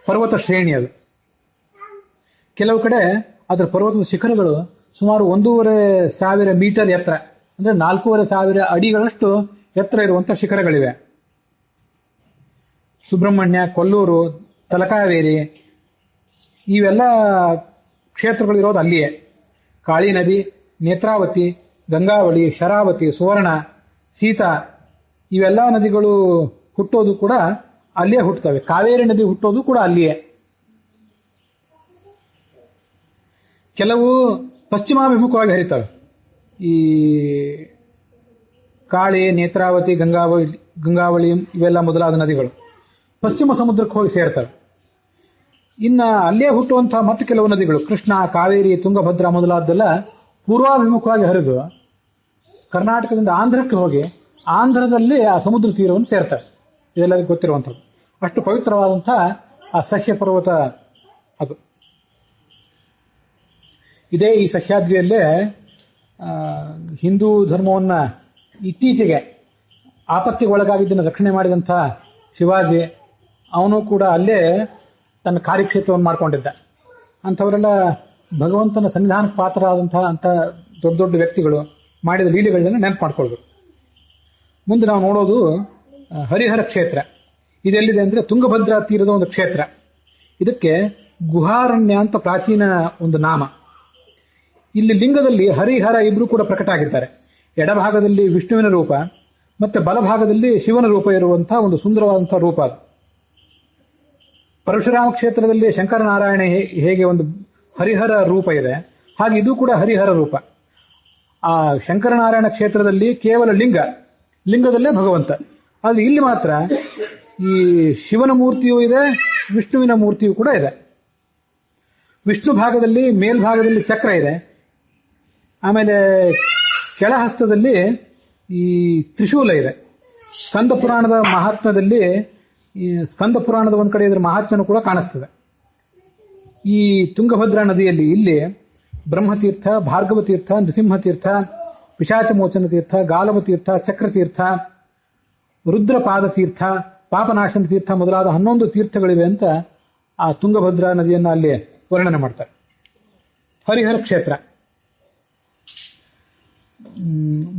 ಪರ್ವತ ಶ್ರೇಣಿ ಅದು. ಕೆಲವು ಕಡೆ ಅದರ ಪರ್ವತದ ಶಿಖರಗಳು ಸುಮಾರು 1,500 ಮೀಟರ್ ಎತ್ತರ, ಅಂದ್ರೆ 4,500 ಅಡಿಗಳಷ್ಟು ಎತ್ತರ ಇರುವಂತಹ ಶಿಖರಗಳಿವೆ. ಸುಬ್ರಹ್ಮಣ್ಯ, ಕೊಲ್ಲೂರು, ತಲಕಾವೇರಿ ಇವೆಲ್ಲ ಕ್ಷೇತ್ರಗಳಿರೋದು ಅಲ್ಲಿಯೇ. ಕಾಳಿ ನದಿ, ನೇತ್ರಾವತಿ, ಗಂಗಾವಳಿ, ಶರಾವತಿ, ಸುವರ್ಣ, ಸೀತಾ ಇವೆಲ್ಲ ನದಿಗಳು ಹುಟ್ಟೋದು ಕೂಡ ಅಲ್ಲಿಯೇ ಹುಟ್ಟುತ್ತವೆ. ಕಾವೇರಿ ನದಿ ಹುಟ್ಟೋದು ಕೂಡ ಅಲ್ಲಿಯೇ. ಕೆಲವು ಪಶ್ಚಿಮಾಭಿಮುಖವಾಗಿ ಹರಿತವೆ. ಈ ಕಾಳಿ, ನೇತ್ರಾವತಿ, ಗಂಗಾವಳಿ ಇವೆಲ್ಲ ಮೊದಲಾದ ನದಿಗಳು ಪಶ್ಚಿಮ ಸಮುದ್ರಕ್ಕೆ ಹೋಗಿ ಸೇರ್ತವೆ. ಇನ್ನ ಅಲ್ಲೇ ಹುಟ್ಟುವಂತಹ ಮತ್ತೆ ಕೆಲವು ನದಿಗಳು ಕೃಷ್ಣ, ಕಾವೇರಿ, ತುಂಗಭದ್ರಾ ಮೊದಲಾದ್ದೆಲ್ಲ ಪೂರ್ವಾಭಿಮುಖವಾಗಿ ಹರಿದು ಕರ್ನಾಟಕದಿಂದ ಆಂಧ್ರಕ್ಕೆ ಹೋಗಿ ಆಂಧ್ರದಲ್ಲಿ ಆ ಸಮುದ್ರ ತೀರವನ್ನು ಸೇರ್ತವೆ. ಇದೆಲ್ಲದಕ್ಕೆ ಗೊತ್ತಿರುವಂಥದ್ದು. ಅಷ್ಟು ಪವಿತ್ರವಾದಂತಹ ಆ ಸಸ್ಯ ಪರ್ವತ ಅದು. ಇದೇ ಈ ಸಹ್ಯಾದ್ರಿಯಲ್ಲೇ ಹಿಂದೂ ಧರ್ಮವನ್ನ ಇತ್ತೀಚೆಗೆ ಆಪತ್ತಿಗೆ ಒಳಗಾಗಿದ್ದನ್ನು ರಕ್ಷಣೆ ಮಾಡಿದಂತಹ ಶಿವಾಜಿ, ಅವನು ಕೂಡ ಅಲ್ಲೇ ತನ್ನ ಕಾರ್ಯಕ್ಷೇತ್ರವನ್ನು ಮಾಡ್ಕೊಂಡಿದ್ದ. ಅಂಥವರೆಲ್ಲ ಭಗವಂತನ ಸನ್ನಿಧಾನಕ್ಕೆ ಪಾತ್ರರಾದಂತಹ ಅಂತ ದೊಡ್ಡ ದೊಡ್ಡ ವ್ಯಕ್ತಿಗಳು ಮಾಡಿದ ಲೀಲೆಗಳನ್ನ ನೆನಪು ಮಾಡ್ಕೊಳ್ಬೇಕು. ಮುಂದೆ ನಾವು ನೋಡೋದು ಹರಿಹರ ಕ್ಷೇತ್ರ. ಇದೆಲ್ಲಿದೆ ಅಂದ್ರೆ ತುಂಗಭದ್ರಾ ತೀರದ ಒಂದು ಕ್ಷೇತ್ರ. ಇದಕ್ಕೆ ಗುಹಾರಣ್ಯ ಅಂತ ಪ್ರಾಚೀನ ಒಂದು ನಾಮ. ಇಲ್ಲಿ ಲಿಂಗದಲ್ಲಿ ಹರಿಹರ ಇಬ್ರು ಕೂಡ ಪ್ರಕಟ ಆಗಿದ್ದಾರೆ. ಎಡಭಾಗದಲ್ಲಿ ವಿಷ್ಣುವಿನ ರೂಪ ಮತ್ತೆ ಬಲಭಾಗದಲ್ಲಿ ಶಿವನ ರೂಪ ಇರುವಂತಹ ಒಂದು ಸುಂದರವಾದಂತಹ ರೂಪ ಅದು. ಪರಶುರಾಮ ಕ್ಷೇತ್ರದಲ್ಲಿ ಶಂಕರನಾರಾಯಣ ಹೇಗೆ ಒಂದು ಹರಿಹರ ರೂಪ ಇದೆ, ಹಾಗೆ ಇದು ಕೂಡ ಹರಿಹರ ರೂಪ. ಆ ಶಂಕರನಾರಾಯಣ ಕ್ಷೇತ್ರದಲ್ಲಿ ಕೇವಲ ಲಿಂಗದಲ್ಲೇ ಭಗವಂತ. ಅಲ್ಲಿ ಇಲ್ಲಿ ಮಾತ್ರ ಈ ಶಿವನ ಮೂರ್ತಿಯೂ ಇದೆ, ವಿಷ್ಣುವಿನ ಮೂರ್ತಿಯೂ ಕೂಡ ಇದೆ. ವಿಷ್ಣು ಭಾಗದಲ್ಲಿ ಮೇಲ್ಭಾಗದಲ್ಲಿ ಚಕ್ರ ಇದೆ, ಆಮೇಲೆ ಕೆಳಹಸ್ತದಲ್ಲಿ ಈ ತ್ರಿಶೂಲ ಇದೆ. ಸ್ಕಂದ ಪುರಾಣದ ಮಹಾತ್ಮ್ಯದಲ್ಲಿ ಸ್ಕಂದ ಪುರಾಣದ ಒಂದ್ ಕಡೆ ಇದರ ಮಹಾತ್ಮ್ಯನೂ ಕೂಡ ಕಾಣಿಸ್ತದೆ. ಈ ತುಂಗಭದ್ರಾ ನದಿಯಲ್ಲಿ ಇಲ್ಲಿ ಬ್ರಹ್ಮತೀರ್ಥ, ಭಾರ್ಗವತೀರ್ಥ, ನೃಸಿಂಹತೀರ್ಥ, ಪಿಶಾಚಮೋಚನ ತೀರ್ಥ, ಗಾಲವತೀರ್ಥ, ಚಕ್ರತೀರ್ಥ, ರುದ್ರಪಾದತೀರ್ಥ, ಪಾಪನಾಶನ ತೀರ್ಥ ಮೊದಲಾದ 11 ತೀರ್ಥಗಳಿವೆ ಅಂತ ಆ ತುಂಗಭದ್ರಾ ನದಿಯನ್ನು ಅಲ್ಲಿ ವರ್ಣನೆ ಮಾಡ್ತಾರೆ. ಹರಿಹರ ಕ್ಷೇತ್ರ.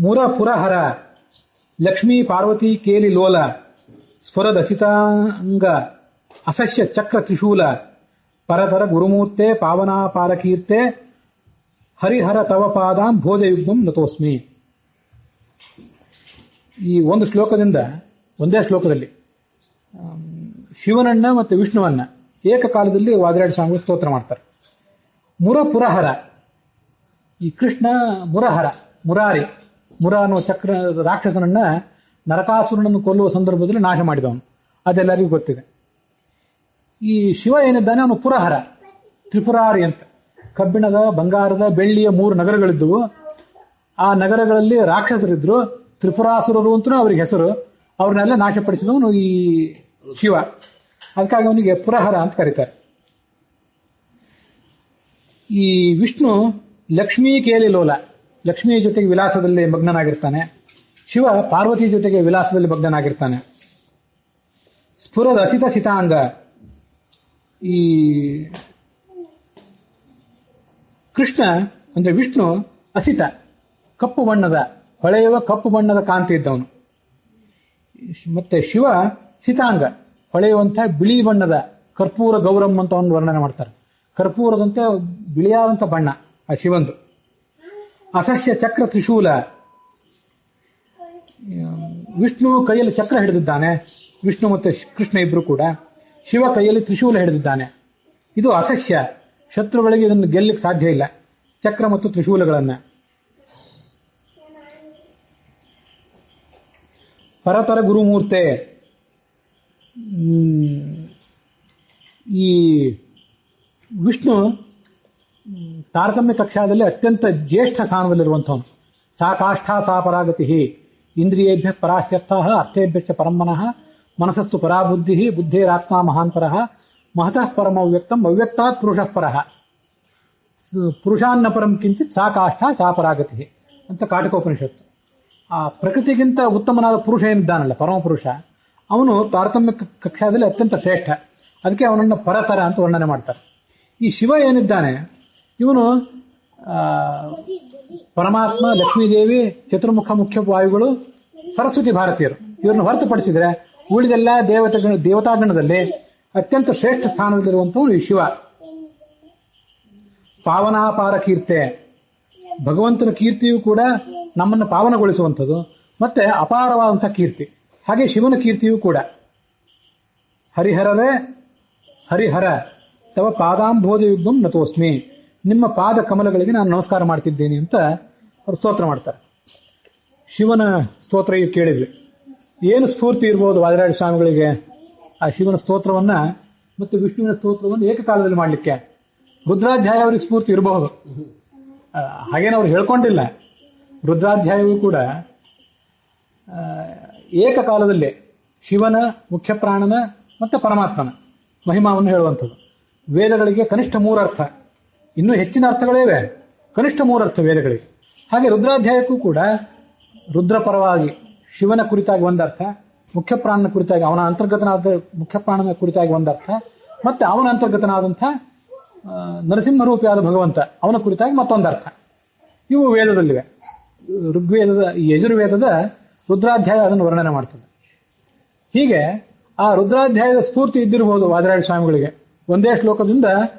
ಮುರ ಪುರಹರ ಲಕ್ಷ್ಮೀ ಪಾರ್ವತಿ ಕೇಲಿ ಲೋಲ ಸ್ಫುರದಸಿತಾಂಗ ಅಸಸ್ಯ ಚಕ್ರ ತ್ರಿಶೂಲ ಪರತರ ಗುರುಮೂರ್ತೆ ಪಾವನಾಪಾರಕೀರ್ತೆ ಹರಿಹರ ತವ ಪಾದಾಂ ಭೋಜಯುಗ್ಮಂ ನತೋಸ್ಮಿ. ಈ ಒಂದು ಶ್ಲೋಕದಿಂದ, ಒಂದೇ ಶ್ಲೋಕದಲ್ಲಿ ಶಿವನನ್ನ ಮತ್ತು ವಿಷ್ಣುವನ್ನ ಏಕಕಾಲದಲ್ಲಿ ವಾದಿರಾಜ ಸ್ವಾಮಿಗಳು ಸ್ತೋತ್ರ ಮಾಡ್ತಾರೆ. ಮುರ ಪುರಹರ, ಈ ಕೃಷ್ಣ ಮುರಹರ, ಮುರಾರಿ, ಮುರ ಅನ್ನುವ ಚಕ್ರ ರಾಕ್ಷಸನನ್ನ ನರಕಾಸುರನನ್ನು ಕೊಲ್ಲುವ ಸಂದರ್ಭದಲ್ಲಿ ನಾಶ ಮಾಡಿದವನು, ಅದೆಲ್ಲರಿಗೂ ಗೊತ್ತಿದೆ. ಈ ಶಿವ ಏನಿದ್ದಾನೆ ಅವನು ಪುರಹರ, ತ್ರಿಪುರಾರಿ ಅಂತ. ಕಬ್ಬಿಣದ, ಬಂಗಾರದ, ಬೆಳ್ಳಿಯ 3 ನಗರಗಳಿದ್ದವು. ಆ ನಗರಗಳಲ್ಲಿ ರಾಕ್ಷಸರಿದ್ರು, ತ್ರಿಪುರಾಸುರರು ಅಂತಲೂ ಅವರಿಗೆ ಹೆಸರು. ಅವ್ರನ್ನೆಲ್ಲ ನಾಶಪಡಿಸಿದವನು ಈ ಶಿವ. ಅದಕ್ಕಾಗಿ ಅವನಿಗೆ ಪುರಹರ ಅಂತ ಕರೀತಾರೆ. ಈ ವಿಷ್ಣು ಲಕ್ಷ್ಮೀ ಕೇಲಿ ಲೋಲ, ಲಕ್ಷ್ಮಿಯ ಜೊತೆಗೆ ವಿಲಾಸದಲ್ಲಿ ಮಗ್ನನಾಗಿರ್ತಾನೆ. ಶಿವ ಪಾರ್ವತಿ ಜೊತೆಗೆ ವಿಲಾಸದಲ್ಲಿ ಮಗ್ನನಾಗಿರ್ತಾನೆ. ಸ್ಫುರದ ಅಸಿತ ಸಿತಾಂಗ, ಈ ಕೃಷ್ಣ ಅಂದ್ರೆ ವಿಷ್ಣು ಅಸಿತ, ಕಪ್ಪು ಬಣ್ಣದ, ಹೊಳೆಯುವ ಕಪ್ಪು ಬಣ್ಣದ ಕಾಂತಿ ಇದ್ದವನು. ಮತ್ತೆ ಶಿವ ಸಿತಾಂಗ, ಹೊಳೆಯುವಂತಹ ಬಿಳಿ ಬಣ್ಣದ, ಕರ್ಪೂರ ಗೌರಮ್ ಅಂತ ಅವನು ವರ್ಣನೆ ಮಾಡ್ತಾರೆ. ಕರ್ಪೂರದಂತೆ ಬಿಳಿಯಾದಂಥ ಬಣ್ಣ ಆ ಶಿವಂದು. ಅಸಸ್ಯ ಚಕ್ರ ತ್ರಿಶೂಲ, ವಿಷ್ಣು ಕೈಯಲ್ಲಿ ಚಕ್ರ ಹಿಡಿದಿದ್ದಾನೆ. ವಿಷ್ಣು ಮತ್ತು ಕೃಷ್ಣ ಇಬ್ರು ಕೂಡ. ಶಿವ ಕೈಯಲ್ಲಿ ತ್ರಿಶೂಲ ಹಿಡಿದಿದ್ದಾನೆ. ಇದು ಅಸಸ್ಯ, ಶತ್ರುಗಳಿಗೆ ಇದನ್ನು ಗೆಲ್ಲಕ್ಕೆ ಸಾಧ್ಯ ಇಲ್ಲ, ಚಕ್ರ ಮತ್ತು ತ್ರಿಶೂಲಗಳನ್ನ. ಪರತರ ಗುರುಮೂರ್ತೆ, ಈ ವಿಷ್ಣು ತಾರತಮ್ಯ ಕಕ್ಷಾದಲ್ಲಿ ಅತ್ಯಂತ ಜ್ಯೇಷ್ಠ ಸ್ಥಾನದಲ್ಲಿರುವಂಥವನು. ಸಾ ಕಾಷ್ಠಾ ಸಾ ಪರಾಗತಿ, ಇಂದ್ರಿಯೇಭ್ಯ ಪರಾಹ್ಯರ್ಥ, ಅರ್ಥೇಭ್ಯ ಪರಮನಃ, ಮನಸಸ್ತು ಪರಾಬುದ್ಧಿ, ಬುದ್ಧೇರಾತ್ಮ ಮಹಾಂತರಃ, ಮಹತಃ ಪರಮವ್ಯಕ್ತಂ ಅವ್ಯಕ್ತಾತ್ ಪುರುಷಃ ಪರಃ, ಪುರುಷಾನ್ನ ಪರಂ ಕಿಂಚಿತ್ ಸಾ ಕಾಷ್ಠಾ ಸಾ ಪರಾಗತಿ ಅಂತ ಕಾಟಕೋಪನಿಷತ್ತು. ಆ ಪ್ರಕೃತಿಗಿಂತ ಉತ್ತಮನಾದ ಪುರುಷ ಏನಿದ್ದಾನಲ್ಲ, ಪರಮಪುರುಷ, ಅವನು ತಾರತಮ್ಯ ಕಕ್ಷಾದಲ್ಲಿ ಅತ್ಯಂತ ಶ್ರೇಷ್ಠ. ಅದಕ್ಕೆ ಅವನನ್ನು ಪರತರ ಅಂತ ವರ್ಣನೆ ಮಾಡ್ತಾರೆ. ಈ ಶಿವ ಏನಿದ್ದಾನೆ ಇವನು ಪರಮಾತ್ಮ, ಲಕ್ಷ್ಮೀದೇವಿ, ಚತುರ್ಮುಖ ಮುಖ್ಯ ವಾಯುಗಳು, ಸರಸ್ವತಿ ಭಾರತೀಯರು, ಇವರನ್ನು ಹೊರತುಪಡಿಸಿದರೆ ಉಳಿದೆಲ್ಲ ದೇವತಾಗಣದಲ್ಲಿ ಅತ್ಯಂತ ಶ್ರೇಷ್ಠ ಸ್ಥಾನದಲ್ಲಿರುವಂಥವನು ಈ ಶಿವ. ಪಾವನಾಪಾರ ಕೀರ್ತೆ, ಭಗವಂತನ ಕೀರ್ತಿಯೂ ಕೂಡ ನಮ್ಮನ್ನು ಪಾವನಗೊಳಿಸುವಂಥದ್ದು, ಮತ್ತೆ ಅಪಾರವಾದಂಥ ಕೀರ್ತಿ. ಹಾಗೆ ಶಿವನ ಕೀರ್ತಿಯೂ ಕೂಡ. ಹರಿಹರರೇ ಹರಿಹರ ತವ ಪಾದಾಂಬೋಧಯುಗ್ಮಂ ನತೋಸ್ಮಿ, ನಿಮ್ಮ ಪಾದ ಕಮಲಗಳಿಗೆ ನಾನು ನಮಸ್ಕಾರ ಮಾಡ್ತಿದ್ದೇನೆ ಅಂತ ಅವರು ಸ್ತೋತ್ರ ಮಾಡ್ತಾರೆ. ಶಿವನ ಸ್ತೋತ್ರ ಕೇಳಿದ್ವಿ. ಏನು ಸ್ಫೂರ್ತಿ ಇರ್ಬೋದು ವಾದಿರಾಜ ಸ್ವಾಮಿಗಳಿಗೆ ಆ ಶಿವನ ಸ್ತೋತ್ರವನ್ನ ಮತ್ತು ವಿಷ್ಣುವಿನ ಸ್ತೋತ್ರವನ್ನು ಏಕಕಾಲದಲ್ಲಿ ಮಾಡಲಿಕ್ಕೆ? ರುದ್ರಾಧ್ಯಾಯ ಅವರಿಗೆ ಸ್ಫೂರ್ತಿ ಇರಬಹುದು, ಹಾಗೇನು ಅವ್ರು ಹೇಳ್ಕೊಂಡಿಲ್ಲ. ರುದ್ರಾಧ್ಯಾಯವೂ ಕೂಡ ಏಕಕಾಲದಲ್ಲಿ ಶಿವನ, ಮುಖ್ಯ ಪ್ರಾಣನ ಮತ್ತು ಪರಮಾತ್ಮನ ಮಹಿಮಾವನ್ನು ಹೇಳುವಂಥದ್ದು. ವೇದಗಳಿಗೆ ಕನಿಷ್ಠ 3 ಅರ್ಥ, ಇನ್ನೂ ಹೆಚ್ಚಿನ ಅರ್ಥಗಳೇ ಇವೆ, ಕನಿಷ್ಠ 3 ಅರ್ಥ ವೇದಗಳಿಗೆ. ಹಾಗೆ ರುದ್ರಾಧ್ಯಾಯಕ್ಕೂ ಕೂಡ ರುದ್ರ ಪರವಾಗಿ ಶಿವನ ಕುರಿತಾಗಿ ಒಂದರ್ಥ, ಮುಖ್ಯ ಪ್ರಾಣನ ಕುರಿತಾಗಿ ಅವನ ಅಂತರ್ಗತನಾದ ಮುಖ್ಯ ಪ್ರಾಣನ ಕುರಿತಾಗಿ ಒಂದರ್ಥ, ಮತ್ತೆ ಅವನ ಅಂತರ್ಗತನಾದಂಥ ನರಸಿಂಹರೂಪಿಯಾದ ಭಗವಂತ ಅವನ ಕುರಿತಾಗಿ ಮತ್ತೊಂದರ್ಥ. ಇವು ವೇದದಲ್ಲಿವೆ. ಋಗ್ವೇದದ, ಯಜುರ್ವೇದದ ರುದ್ರಾಧ್ಯಾಯ ಅದನ್ನು ವರ್ಣನೆ ಮಾಡ್ತದೆ. ಹೀಗೆ ಆ ರುದ್ರಾಧ್ಯಾಯದ ಸ್ಫೂರ್ತಿ ಇದ್ದಿರಬಹುದು ವಾದಿರಾಜ ಸ್ವಾಮಿಗಳಿಗೆ, ಒಂದೇ ಶ್ಲೋಕದಿಂದ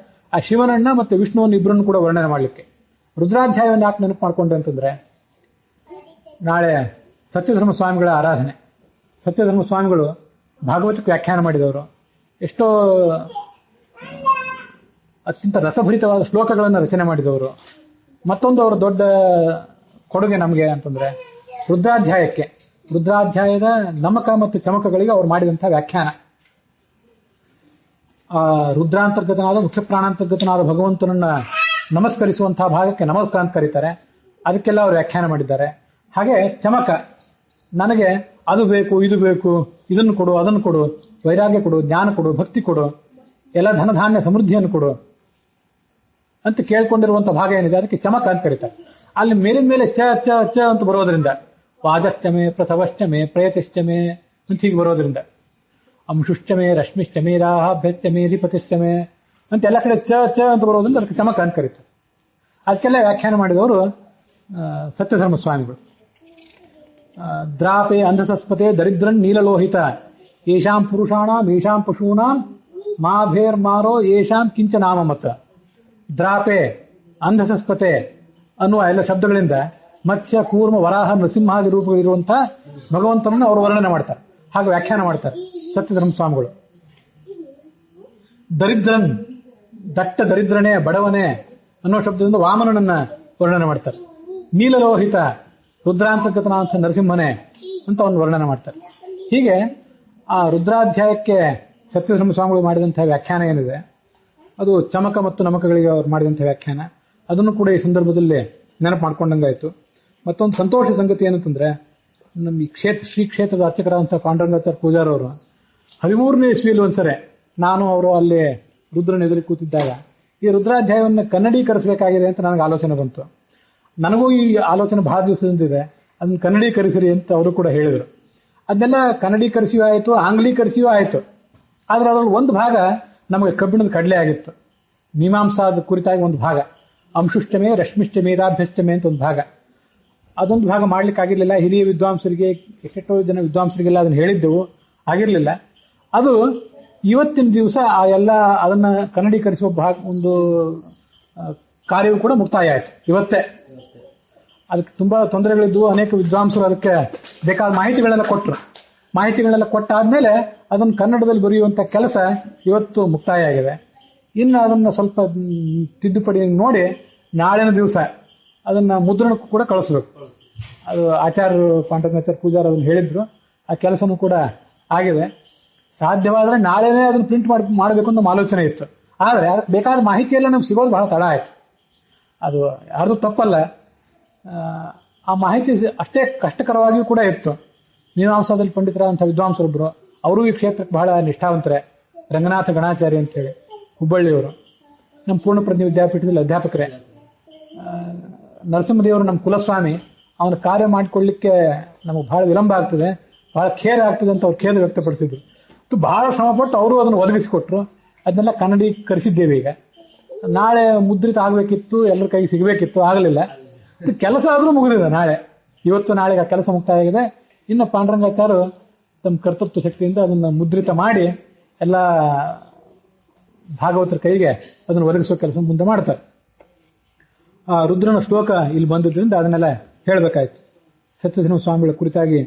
ಆ ಶಿವನನ್ನ ಮತ್ತು ವಿಷ್ಣುವನ್ನು ಇಬ್ಬರನ್ನು ಕೂಡ ವರ್ಣನೆ ಮಾಡಲಿಕ್ಕೆ. ರುದ್ರಾಧ್ಯಾಯವನ್ನು ಯಾಕೆ ನೆನಪು ಮಾಡ್ಕೊಂಡೆ ಅಂತಂದ್ರೆ, ನಾಳೆ ಸತ್ಯಧರ್ಮ ಸ್ವಾಮಿಗಳ ಆರಾಧನೆ. ಸತ್ಯಧರ್ಮ ಸ್ವಾಮಿಗಳು ಭಾಗವತಕ್ಕೆ ವ್ಯಾಖ್ಯಾನ ಮಾಡಿದವರು. ಎಷ್ಟೋ ಅತ್ಯಂತ ರಸಭರಿತವಾದ ಶ್ಲೋಕಗಳನ್ನು ರಚನೆ ಮಾಡಿದವರು. ಮತ್ತೊಂದು ಅವರ ದೊಡ್ಡ ಕೊಡುಗೆ ನಮಗೆ ಅಂತಂದ್ರೆ ರುದ್ರಾಧ್ಯಾಯದ ನಮಕ ಮತ್ತು ಚಮಕಗಳಿಗೆ ಅವರು ಮಾಡಿದಂತಹ ವ್ಯಾಖ್ಯಾನ. ಆ ರುದ್ರಾಂತರ್ಗತನಾದ ಮುಖ್ಯ ಪ್ರಾಣಾಂತರ್ಗತನಾದ ಭಗವಂತನನ್ನ ನಮಸ್ಕರಿಸುವಂತಹ ಭಾಗಕ್ಕೆ ನಮಕ ಅಂತ ಕರೀತಾರೆ. ಅದಕ್ಕೆಲ್ಲ ಅವರು ವ್ಯಾಖ್ಯಾನ ಮಾಡಿದ್ದಾರೆ. ಹಾಗೆ ಚಮಕ, ನನಗೆ ಅದು ಬೇಕು, ಇದು ಬೇಕು, ಇದನ್ನು ಕೊಡು, ಅದನ್ನು ಕೊಡು, ವೈರಾಗ್ಯ ಕೊಡು, ಜ್ಞಾನ ಕೊಡು, ಭಕ್ತಿ ಕೊಡು, ಎಲ್ಲ ಧನಧಾನ್ಯ ಸಮೃದ್ಧಿಯನ್ನು ಕೊಡು ಅಂತ ಕೇಳ್ಕೊಂಡಿರುವಂತಹ ಭಾಗ ಏನಿದೆ ಅದಕ್ಕೆ ಚಮಕ ಅಂತ ಕರೀತಾರೆ. ಅಲ್ಲಿ ಮೇಲಿನ ಮೇಲೆ ಚ ಚ ಚ ಅಂತ ಬರೋದ್ರಿಂದ ವಾಜಶ್ಚಮೆ, ಪ್ರಥವಶ್ಚಮೆ, ಪ್ರಯತಿಶ್ಚಮೆ ಅಂತ ಹೀಗೆ ಬರೋದ್ರಿಂದ ಅಂಶುಶ್ಚಮೆ, ರಶ್ಮಿಶ್ಚಮೆ, ರಾಹಾಭ್ಯಶ್ಚಮೆ, ಧಿಪತಿಶ್ಚಮೆ ಅಂತ ಎಲ್ಲ ಕಡೆ ಚ ಚ ಅಂತ ಬರೋದ್ರಿಂದ ಅದಕ್ಕೆ ಚಮಕ ಅಂತ ಕರೀತಾರೆ. ಅದಕ್ಕೆಲ್ಲ ವ್ಯಾಖ್ಯಾನ ಮಾಡಿದವರು ಸತ್ಯಧರ್ಮ ಸ್ವಾಮಿಗಳು. ದ್ರಾಪೆ ಅಂಧಸಸ್ಪತೆ ದರಿದ್ರನ್ ನೀಲಲೋಹಿತ ಯೇಷಾಂ ಪುರುಷಾಣಾಂ ಯೇಷಾಂ ಪಶೂನಾಂ ಮಾಭೇರ್ಮಾರೋ ಯೇಷಾಂ ಕಿಂಚ ನಾಮಮತ. ದ್ರಾಪೆ, ಅಂಧಸಸ್ಪತೆ ಅನ್ನುವ ಎಲ್ಲ ಶಬ್ದಗಳಿಂದ ಮತ್ಸ್ಯ, ಕೂರ್ಮ, ವರಾಹ, ನೃಸಿಂಹಾದಿ ರೂಪಗಳಿರುವಂತಹ ಭಗವಂತನನ್ನು ಅವರು ವರ್ಣನೆ ಮಾಡ್ತಾರೆ, ಹಾಗೆ ವ್ಯಾಖ್ಯಾನ ಮಾಡ್ತಾರೆ ಸತ್ಯಧರ್ಮ ಸ್ವಾಮಿಗಳು. ದರಿದ್ರನ್, ದಟ್ಟ ದರಿದ್ರನೇ, ಬಡವನೇ ಅನ್ನೋ ಶಬ್ದದಿಂದ ವಾಮನನನ್ನ ವರ್ಣನೆ ಮಾಡ್ತಾರೆ. ನೀಲಲೋಹಿತ, ರುದ್ರಾಂತರ್ಗತನಾಥ ನರಸಿಂಹನೇ ಅಂತ ಅವನು ವರ್ಣನೆ ಮಾಡ್ತಾರೆ. ಹೀಗೆ ಆ ರುದ್ರಾಧ್ಯಾಯಕ್ಕೆ ಸತ್ಯಧರ್ಮ ಸ್ವಾಮಿಗಳು ಮಾಡಿದಂತಹ ವ್ಯಾಖ್ಯಾನ ಏನಿದೆ ಅದು ಚಮಕ ಮತ್ತು ನಮಕಗಳಿಗೆ ಅವರು ಮಾಡಿದಂತಹ ವ್ಯಾಖ್ಯಾನ. ಅದನ್ನು ಕೂಡ ಈ ಸಂದರ್ಭದಲ್ಲಿ ನೆನಪು ಮಾಡ್ಕೊಂಡಂಗಾಯ್ತು. ಮತ್ತೊಂದು ಸಂತೋಷ ಸಂಗತಿ ಏನಂತಂದ್ರೆ, ನಮ್ಮ ಈ ಶ್ರೀ ಕ್ಷೇತ್ರದ ಅರ್ಚಕರಾದಂತಹ ಪಾಂಡುರಂಗಾಚಾರ್ಯ ಪೂಜಾರ್ ಅವರು 13ನೇ ಇಸ್ವಿಯಲ್ಲಿ ಒಂದ್ಸರಿ ನಾನು ಅವರು ಅಲ್ಲಿ ರುದ್ರನ ಎದುರು ಕೂತಿದ್ದಾಗ ಈ ರುದ್ರಾಧ್ಯಾಯವನ್ನು ಕನ್ನಡೀಕರಿಸಬೇಕಾಗಿದೆ ಅಂತ ನನಗೆ ಆಲೋಚನೆ ಬಂತು. ನನಗೂ ಈ ಆಲೋಚನೆ ಬಹಳ ದಿವಸದಿಂದ ಇದೆ, ಅದನ್ನ ಕನ್ನಡೀಕರಿಸಿರಿ ಅಂತ ಅವರು ಕೂಡ ಹೇಳಿದರು. ಅದನ್ನೆಲ್ಲ ಕನ್ನಡೀಕರಿಸಿಯೂ ಆಯಿತು, ಆಂಗ್ಲೀಕರಿಸಿಯೂ ಆಯಿತು. ಆದ್ರೆ ಅದರಲ್ಲಿ ಒಂದು ಭಾಗ ನಮಗೆ ಕಬ್ಬಿಣದ ಕಡಲೆ ಆಗಿತ್ತು. ಮೀಮಾಂಸಾದ ಕುರಿತಾಗಿ ಒಂದು ಭಾಗ, ಅಂಶುಷ್ಟಮೆ, ರಶ್ಮಿಷ್ಟಮೆ, ರಾಭ್ಯಷ್ಟಮೆ ಅಂತ ಒಂದು ಭಾಗ. ಅದೊಂದು ಭಾಗ ಮಾಡ್ಲಿಕ್ಕೆ ಆಗಿರ್ಲಿಲ್ಲ. ಹಿರಿಯ ವಿದ್ವಾಂಸರಿಗೆ, ಎಷ್ಟೆಷ್ಟೋ ಜನ ವಿದ್ವಾಂಸರಿಗೆಲ್ಲ ಅದನ್ನು ಹೇಳಿದ್ದೆವು, ಆಗಿರ್ಲಿಲ್ಲ. ಅದು ಇವತ್ತಿನ ದಿವಸ ಆ ಎಲ್ಲ ಅದನ್ನ ಕನ್ನಡೀಕರಿಸುವ ಭಾಗ ಒಂದು ಕಾರ್ಯವು ಕೂಡ ಮುಕ್ತಾಯ ಆಯಿತು ಇವತ್ತೇ. ಅದಕ್ಕೆ ತುಂಬಾ ತೊಂದರೆಗಳಿದ್ವು. ಅನೇಕ ವಿದ್ವಾಂಸರು ಅದಕ್ಕೆ ಬೇಕಾದ ಮಾಹಿತಿಗಳೆಲ್ಲ ಕೊಟ್ಟರು. ಮಾಹಿತಿಗಳೆಲ್ಲ ಕೊಟ್ಟಾದ್ಮೇಲೆ ಅದನ್ನು ಕನ್ನಡದಲ್ಲಿ ಬರೆಯುವಂತ ಕೆಲಸ ಇವತ್ತು ಮುಕ್ತಾಯ ಆಗಿದೆ. ಇನ್ನು ಅದನ್ನ ಸ್ವಲ್ಪ ತಿದ್ದುಪಡಿ ನೋಡಿ ನಾಳಿನ ದಿವಸ ಅದನ್ನ ಮುದ್ರಣಕ್ಕೂ ಕೂಡ ಕಳಿಸ್ಬೇಕು. ಅದು ಆಚಾರ್ಯರು ಪಾಂಡುರಂಗಾಚಾರ್ಯ ಪೂಜಾರ್ ಅದನ್ನು ಹೇಳಿದ್ರು. ಆ ಕೆಲಸನೂ ಕೂಡ ಆಗಿದೆ. ಸಾಧ್ಯವಾದ್ರೆ ನಾಳೆನೇ ಅದನ್ನು ಪ್ರಿಂಟ್ ಮಾಡಬೇಕು ಅಂತ ಆಲೋಚನೆ ಇತ್ತು. ಆದ್ರೆ ಅದಕ್ಕೆ ಬೇಕಾದ ಮಾಹಿತಿಯೆಲ್ಲ ನಮ್ಗೆ ಸಿಗೋದು ಬಹಳ ತಡ ಆಯ್ತು. ಅದು ಯಾರ್ದು ತಪ್ಪಲ್ಲ, ಆ ಮಾಹಿತಿ ಅಷ್ಟೇ ಕಷ್ಟಕರವಾಗಿಯೂ ಕೂಡ ಇತ್ತು. ಮೀಮಾಂಸಾದಲ್ಲಿ ಪಂಡಿತರಾದಂಥ ವಿದ್ವಾಂಸರೊಬ್ಬರು, ಅವರು ಈ ಕ್ಷೇತ್ರಕ್ಕೆ ಬಹಳ ನಿಷ್ಠಾವಂತರೇ, ರಂಗನಾಥ ಗಣಾಚಾರ್ಯ ಅಂತೇಳಿ ಹುಬ್ಬಳ್ಳಿಯವರು, ನಮ್ಮ ಪೂರ್ಣಪ್ರಜ್ಞೆ ವಿದ್ಯಾಪೀಠದಲ್ಲಿ ಅಧ್ಯಾಪಕರೇ. ನರಸಿಂಹದೇವರು ನಮ್ಮ ಕುಲಸ್ವಾಮಿ, ಅವನ ಕಾರ್ಯ ಮಾಡಿಕೊಳ್ಳಿಕ್ಕೆ ನಮಗೆ ಬಹಳ ವಿಳಂಬ ಆಗ್ತದೆ, ಬಹಳ ಖೇದ ಆಗ್ತದೆ ಅಂತ ಅವ್ರು ಖೇದ ವ್ಯಕ್ತಪಡಿಸಿದ್ರು. ಬಹಳ ಶ್ರಮಪಟ್ಟು ಅವರು ಅದನ್ನು ಒದಗಿಸಿಕೊಟ್ರು. ಅದನ್ನೆಲ್ಲ ಕನ್ನಡೀಕರಿಸಿದ್ದೇವೆ. ಈಗ ನಾಳೆ ಮುದ್ರಿತ ಆಗಬೇಕಿತ್ತು, ಎಲ್ಲರ ಕೈಗೆ ಸಿಗಬೇಕಿತ್ತು, ಆಗಲಿಲ್ಲ. ಕೆಲಸ ಆದ್ರೂ ಮುಗಿದಿದೆ. ಇವತ್ತು ನಾಳೆಗೆ ಆ ಕೆಲಸ ಮುಕ್ತಾಯ ಆಗಿದೆ. ಇನ್ನು ಪಾಂಡುರಂಗಾಚಾರ್ಯರು ತಮ್ಮ ಕರ್ತೃತ್ವ ಶಕ್ತಿಯಿಂದ ಅದನ್ನು ಮುದ್ರಿತ ಮಾಡಿ ಎಲ್ಲ ಭಾಗವತರ ಕೈಗೆ ಅದನ್ನು ಒದಗಿಸುವ ಕೆಲಸ ಮುಂದೆ ಮಾಡ್ತಾರೆ. ಆ ರುದ್ರನ ಶ್ಲೋಕ ಇಲ್ಲಿ ಬಂದಿದ್ದರಿಂದ ಅದನ್ನೆಲ್ಲ ಹೇಳಬೇಕಾಯ್ತು. ಸತ್ಯಧರ್ಮ ಸ್ವಾಮಿಗಳ ಕುರಿತಾಗಿ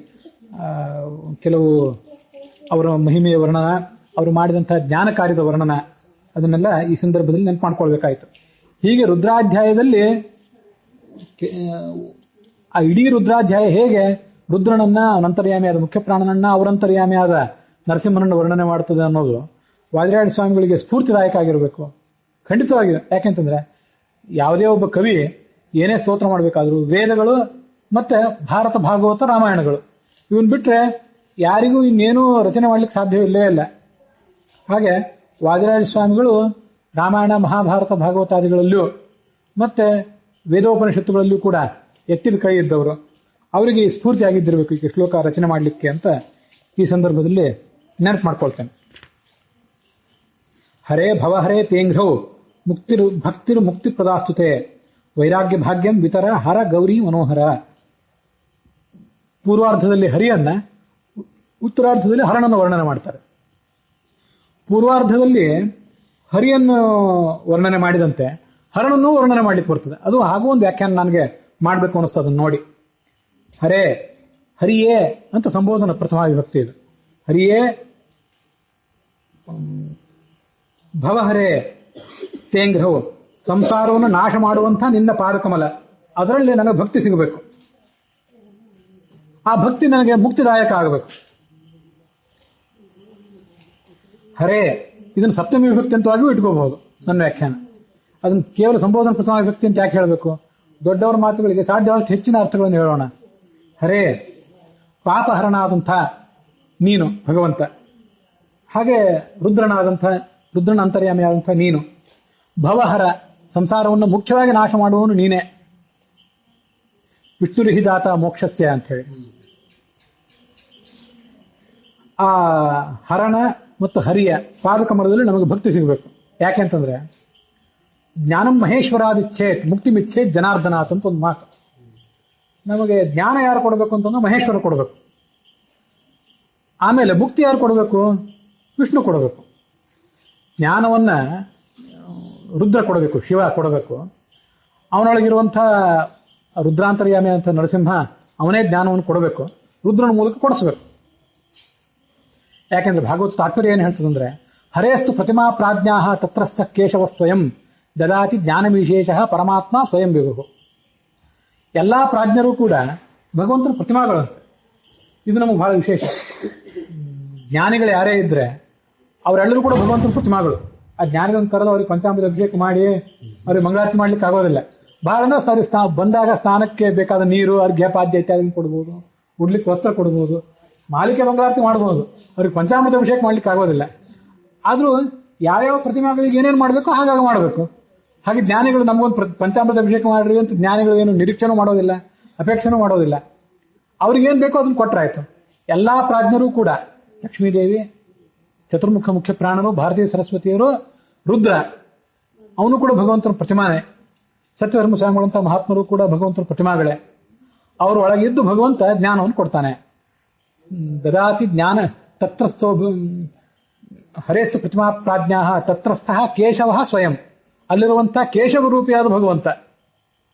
ಕೆಲವು ಅವರ ಮಹಿಮೆಯ ವರ್ಣನ, ಅವರು ಮಾಡಿದಂತಹ ಜ್ಞಾನ ಕಾರ್ಯದ ವರ್ಣನ, ಅದನ್ನೆಲ್ಲ ಈ ಸಂದರ್ಭದಲ್ಲಿ ನೆನಪು ಮಾಡ್ಕೊಳ್ಬೇಕಾಯ್ತು. ಹೀಗೆ ರುದ್ರಾಧ್ಯಾಯದಲ್ಲಿ ಆ ಇಡೀ ರುದ್ರಾಧ್ಯಾಯ ಹೇಗೆ ರುದ್ರನನ್ನ, ಅವನಂತರ್ಯಾಮಿಯಾದ ಮುಖ್ಯ ಪ್ರಾಣನನ್ನ, ಅವರಂತರ್ಯಾಮಿಯಾದ ನರಸಿಂಹನನ್ನು ವರ್ಣನೆ ಮಾಡ್ತದೆ ಅನ್ನೋದು ವಾದಿರಾಜ ಸ್ವಾಮಿಗಳಿಗೆ ಸ್ಫೂರ್ತಿದಾಯಕ ಆಗಿರಬೇಕು. ಖಂಡಿತವಾಗಿದೆ. ಯಾಕೆಂತಂದ್ರೆ ಯಾವುದೇ ಒಬ್ಬ ಕವಿ ಏನೇ ಸ್ತೋತ್ರ ಮಾಡಬೇಕಾದ್ರೂ ವೇದಗಳು ಮತ್ತೆ ಭಾರತ, ಭಾಗವತ, ರಾಮಾಯಣಗಳು ಇವನ್ ಬಿಟ್ರೆ ಯಾರಿಗೂ ಇನ್ನೇನೂ ರಚನೆ ಮಾಡ್ಲಿಕ್ಕೆ ಸಾಧ್ಯವೇ ಇಲ್ಲ. ಹಾಗೆ ವಾದಿರಾಜ ಸ್ವಾಮಿಗಳು ರಾಮಾಯಣ, ಮಹಾಭಾರತ, ಭಾಗವತಾದಿಗಳಲ್ಲಿಯೂ ಮತ್ತೆ ವೇದೋಪನಿಷತ್ತುಗಳಲ್ಲಿಯೂ ಕೂಡ ಎತ್ತಿದ ಕೈ ಇದ್ದವರು. ಅವರಿಗೆ ಸ್ಫೂರ್ತಿ ಆಗಿದ್ದಿರಬೇಕು ಈ ಶ್ಲೋಕ ರಚನೆ ಮಾಡಲಿಕ್ಕೆ ಅಂತ ಈ ಸಂದರ್ಭದಲ್ಲಿ ನೆನಪು ಮಾಡ್ಕೊಳ್ತೇನೆ. ಹರೇ ಭವಹರೇ ತೇಂಘ್ರೌ ಭಕ್ತಿರು ಮುಕ್ತಿ ಪ್ರದಾಸ್ತುತೆ ವೈರಾಗ್ಯ ಭಾಗ್ಯಂ ವಿತರ ಹರ ಗೌರಿ ಮನೋಹರ. ಪೂರ್ವಾರ್ಧದಲ್ಲಿ ಹರಿಯನ್ನ, ಉತ್ತರಾರ್ಧದಲ್ಲಿ ಹರನನ್ನು ವರ್ಣನೆ ಮಾಡ್ತಾರೆ. ಪೂರ್ವಾರ್ಧದಲ್ಲಿ ಹರಿಯನ್ನು ವರ್ಣನೆ ಮಾಡಿದಂತೆ ಹರನನ್ನು ವರ್ಣನೆ ಮಾಡ್ಲಿಕ್ಕೆ ಬರ್ತದೆ. ಅದು ಹಾಗೂ ಒಂದು ವ್ಯಾಖ್ಯಾನ ನನಗೆ ಮಾಡಬೇಕು ಅನಿಸ್ತದೆ ಅದನ್ನು ನೋಡಿ. ಹರೇ, ಹರಿಯೇ ಅಂತ ಸಂಬೋಧನ ಪ್ರಥಮ ವಿಭಕ್ತಿ ಇದು. ಹರಿಯೇ ಭವಹರೇ ತೇಂಗ್ರವು ಸಂಸಾರವನ್ನು ನಾಶ ಮಾಡುವಂಥ ನಿನ್ನ ಪಾದಕಮಲ, ಅದರಲ್ಲಿ ನನಗೆ ಭಕ್ತಿ ಸಿಗಬೇಕು. ಆ ಭಕ್ತಿ ನನಗೆ ಮುಕ್ತಿದಾಯಕ ಆಗಬೇಕು. ಹರೇ ಇದನ್ನು ಸಪ್ತಮಿ ವಿಭಕ್ತಿ ಅಂತವಾಗಿಯೂ ಇಟ್ಕೋಬಹುದು ನನ್ನ ವ್ಯಾಖ್ಯಾನ. ಅದನ್ನು ಕೇವಲ ಸಂಬೋಧನ ಪ್ರಥಮ ವಿಭಕ್ತಿ ಅಂತ ಯಾಕೆ ಹೇಳಬೇಕು? ದೊಡ್ಡವರ ಮಾತುಗಳಿಗೆ ಸಾಧ್ಯವಾದಷ್ಟು ಹೆಚ್ಚಿನ ಅರ್ಥಗಳನ್ನು ಹೇಳೋಣ. ಹರೇ ಪಾಪಹರಣಾದಂಥ ನೀನು ಭಗವಂತ, ಹಾಗೆ ರುದ್ರನ ಅಂತರ್ಯಾಮಿಯಾದಂಥ ನೀನು. ಭವಹರ ಸಂಸಾರವನ್ನು ಮುಖ್ಯವಾಗಿ ನಾಶ ಮಾಡುವವನು ನೀನೇ. ವಿಷ್ಣುರಿಹಿದಾತ ಮೋಕ್ಷಸ್ಯ ಅಂತ ಹೇಳಿ ಆ ಹರಣ ಮತ್ತು ಹರಿಯ ಪಾದಕಮಲದಲ್ಲಿ ನಮಗೆ ಭಕ್ತಿ ಸಿಗಬೇಕು. ಯಾಕೆಂತಂದ್ರೆ ಜ್ಞಾನಂ ಮಹೇಶ್ವರಾದಿಚ್ಛೇತ್ ಮುಕ್ತಿ ಮಿಚ್ಛೇತ್ ಜನಾರ್ದನಾಥ್ ಅಂತ ಒಂದು ಮಾತು. ನಮಗೆ ಜ್ಞಾನ ಯಾರು ಕೊಡಬೇಕು ಅಂತಂದ್ರೆ ಮಹೇಶ್ವರ ಕೊಡಬೇಕು. ಆಮೇಲೆ ಮುಕ್ತಿ ಯಾರು ಕೊಡಬೇಕು? ವಿಷ್ಣು ಕೊಡಬೇಕು. ಜ್ಞಾನವನ್ನ ರುದ್ರ ಕೊಡಬೇಕು, ಶಿವ ಕೊಡಬೇಕು. ಅವನೊಳಗಿರುವಂಥ ರುದ್ರಾಂತರ್ಯಾಮಿ ಅಂತ ನರಸಿಂಹ ಅವನೇ ಜ್ಞಾನವನ್ನು ಕೊಡಬೇಕು, ರುದ್ರನ ಮೂಲಕ ಕೊಡಿಸ್ಬೇಕು. ಯಾಕೆಂದ್ರೆ ಭಾಗವತ ತಾತ್ಪರ್ಯ ಏನು ಹೇಳ್ತದಂದ್ರೆ ಹರೇಸ್ತು ಪ್ರತಿಮಾ ಪ್ರಾಜ್ಞಾ ತತ್ರಸ್ಥ ಕೇಶವ ಸ್ವಯಂ ದದಾತಿ ಜ್ಞಾನ ವಿಶೇಷ ಪರಮಾತ್ಮ ಸ್ವಯಂ ವಿಭು. ಎಲ್ಲಾ ಪ್ರಾಜ್ಞರು ಕೂಡ ಭಗವಂತನ ಪ್ರತಿಮಾಗಳಂತೆ. ಇದು ನಮಗೆ ಬಹಳ ವಿಶೇಷ. ಜ್ಞಾನಿಗಳು ಯಾರೇ ಇದ್ರೆ ಅವರೆಲ್ಲರೂ ಕೂಡ ಭಗವಂತನ ಪ್ರತಿಮಾಗಳು. ಆ ಜ್ಞಾನಿಗಳನ್ನು ಕರೆದು ಅವ್ರಿಗೆ ಪಂಚಾಮೃತ ಅಭಿಷೇಕ ಮಾಡಿ ಅವ್ರಿಗೆ ಮಂಗಳಾರತಿ ಮಾಡ್ಲಿಕ್ಕೆ ಆಗೋದಿಲ್ಲ. ಬಹಳ ಅಂದ್ರೆ ಸರಿ ಬಂದಾಗ ಸ್ನಾನಕ್ಕೆ ಬೇಕಾದ ನೀರು, ಅರ್ಘ್ಯ, ಪಾದ್ಯ ಇತ್ಯಾದಿ ಕೊಡ್ಬೋದು, ಉಡ್ಲಿಕ್ಕೆ ವಸ್ತ್ರ ಕೊಡ್ಬೋದು, ಮಾಲಿಕೆ ಮಂಗಳಾರತಿ ಮಾಡ್ಬೋದು. ಅವ್ರಿಗೆ ಪಂಚಾಮೃತ ಅಭಿಷೇಕ ಮಾಡ್ಲಿಕ್ಕೆ ಆಗೋದಿಲ್ಲ. ಆದ್ರೂ ಯಾವ್ಯಾವ ಪ್ರತಿಮಾಗಳಿಗೆ ಏನೇನು ಮಾಡಬೇಕು ಹಾಗಾಗಿ ಮಾಡಬೇಕು. ಹಾಗೆ ಜ್ಞಾನಿಗಳು ನಮಗೊಂದು ಪಂಚಾಮೃತ ಅಭಿಷೇಕ ಮಾಡ್ರಿ ಅಂತ ಜ್ಞಾನಿಗಳು ಏನು ನಿರೀಕ್ಷೆನೂ ಮಾಡೋದಿಲ್ಲ, ಅಪೇಕ್ಷೆನೂ ಮಾಡೋದಿಲ್ಲ. ಅವ್ರಿಗೇನು ಬೇಕೋ ಅದನ್ನು ಕೊಟ್ಟರಾಯ್ತು. ಎಲ್ಲಾ ಪ್ರಾಜ್ಞರು ಕೂಡ ಲಕ್ಷ್ಮೀದೇವಿ, ಚತುರ್ಮುಖ ಮುಖ್ಯ ಪ್ರಾಣರು, ಭಾರತೀಯ ಸರಸ್ವತಿಯರು, ರುದ್ರ ಅವನು ಕೂಡ ಭಗವಂತನ ಪ್ರತಿಮಾನೇ. ಸತ್ಯಧರ್ಮ ಸ್ವಾಮಿಗಳಂತ ಮಹಾತ್ಮರು ಕೂಡ ಭಗವಂತನ ಪ್ರತಿಮಾಗಳೇ. ಅವರು ಒಳಗಿದ್ದು ಭಗವಂತ ಜ್ಞಾನವನ್ನು ಕೊಡ್ತಾನೆ. ದದಾತಿ ಜ್ಞಾನ ತತ್ರಸ್ಥೋ ಹರೇಸ್ತು ಪ್ರತಿಮಾ ಪ್ರಾಜ್ಞಾ ತತ್ರಸ್ಥ ಕೇಶವ ಸ್ವಯಂ. ಅಲ್ಲಿರುವಂತಹ ಕೇಶವ ರೂಪಿಯಾದ ಭಗವಂತ.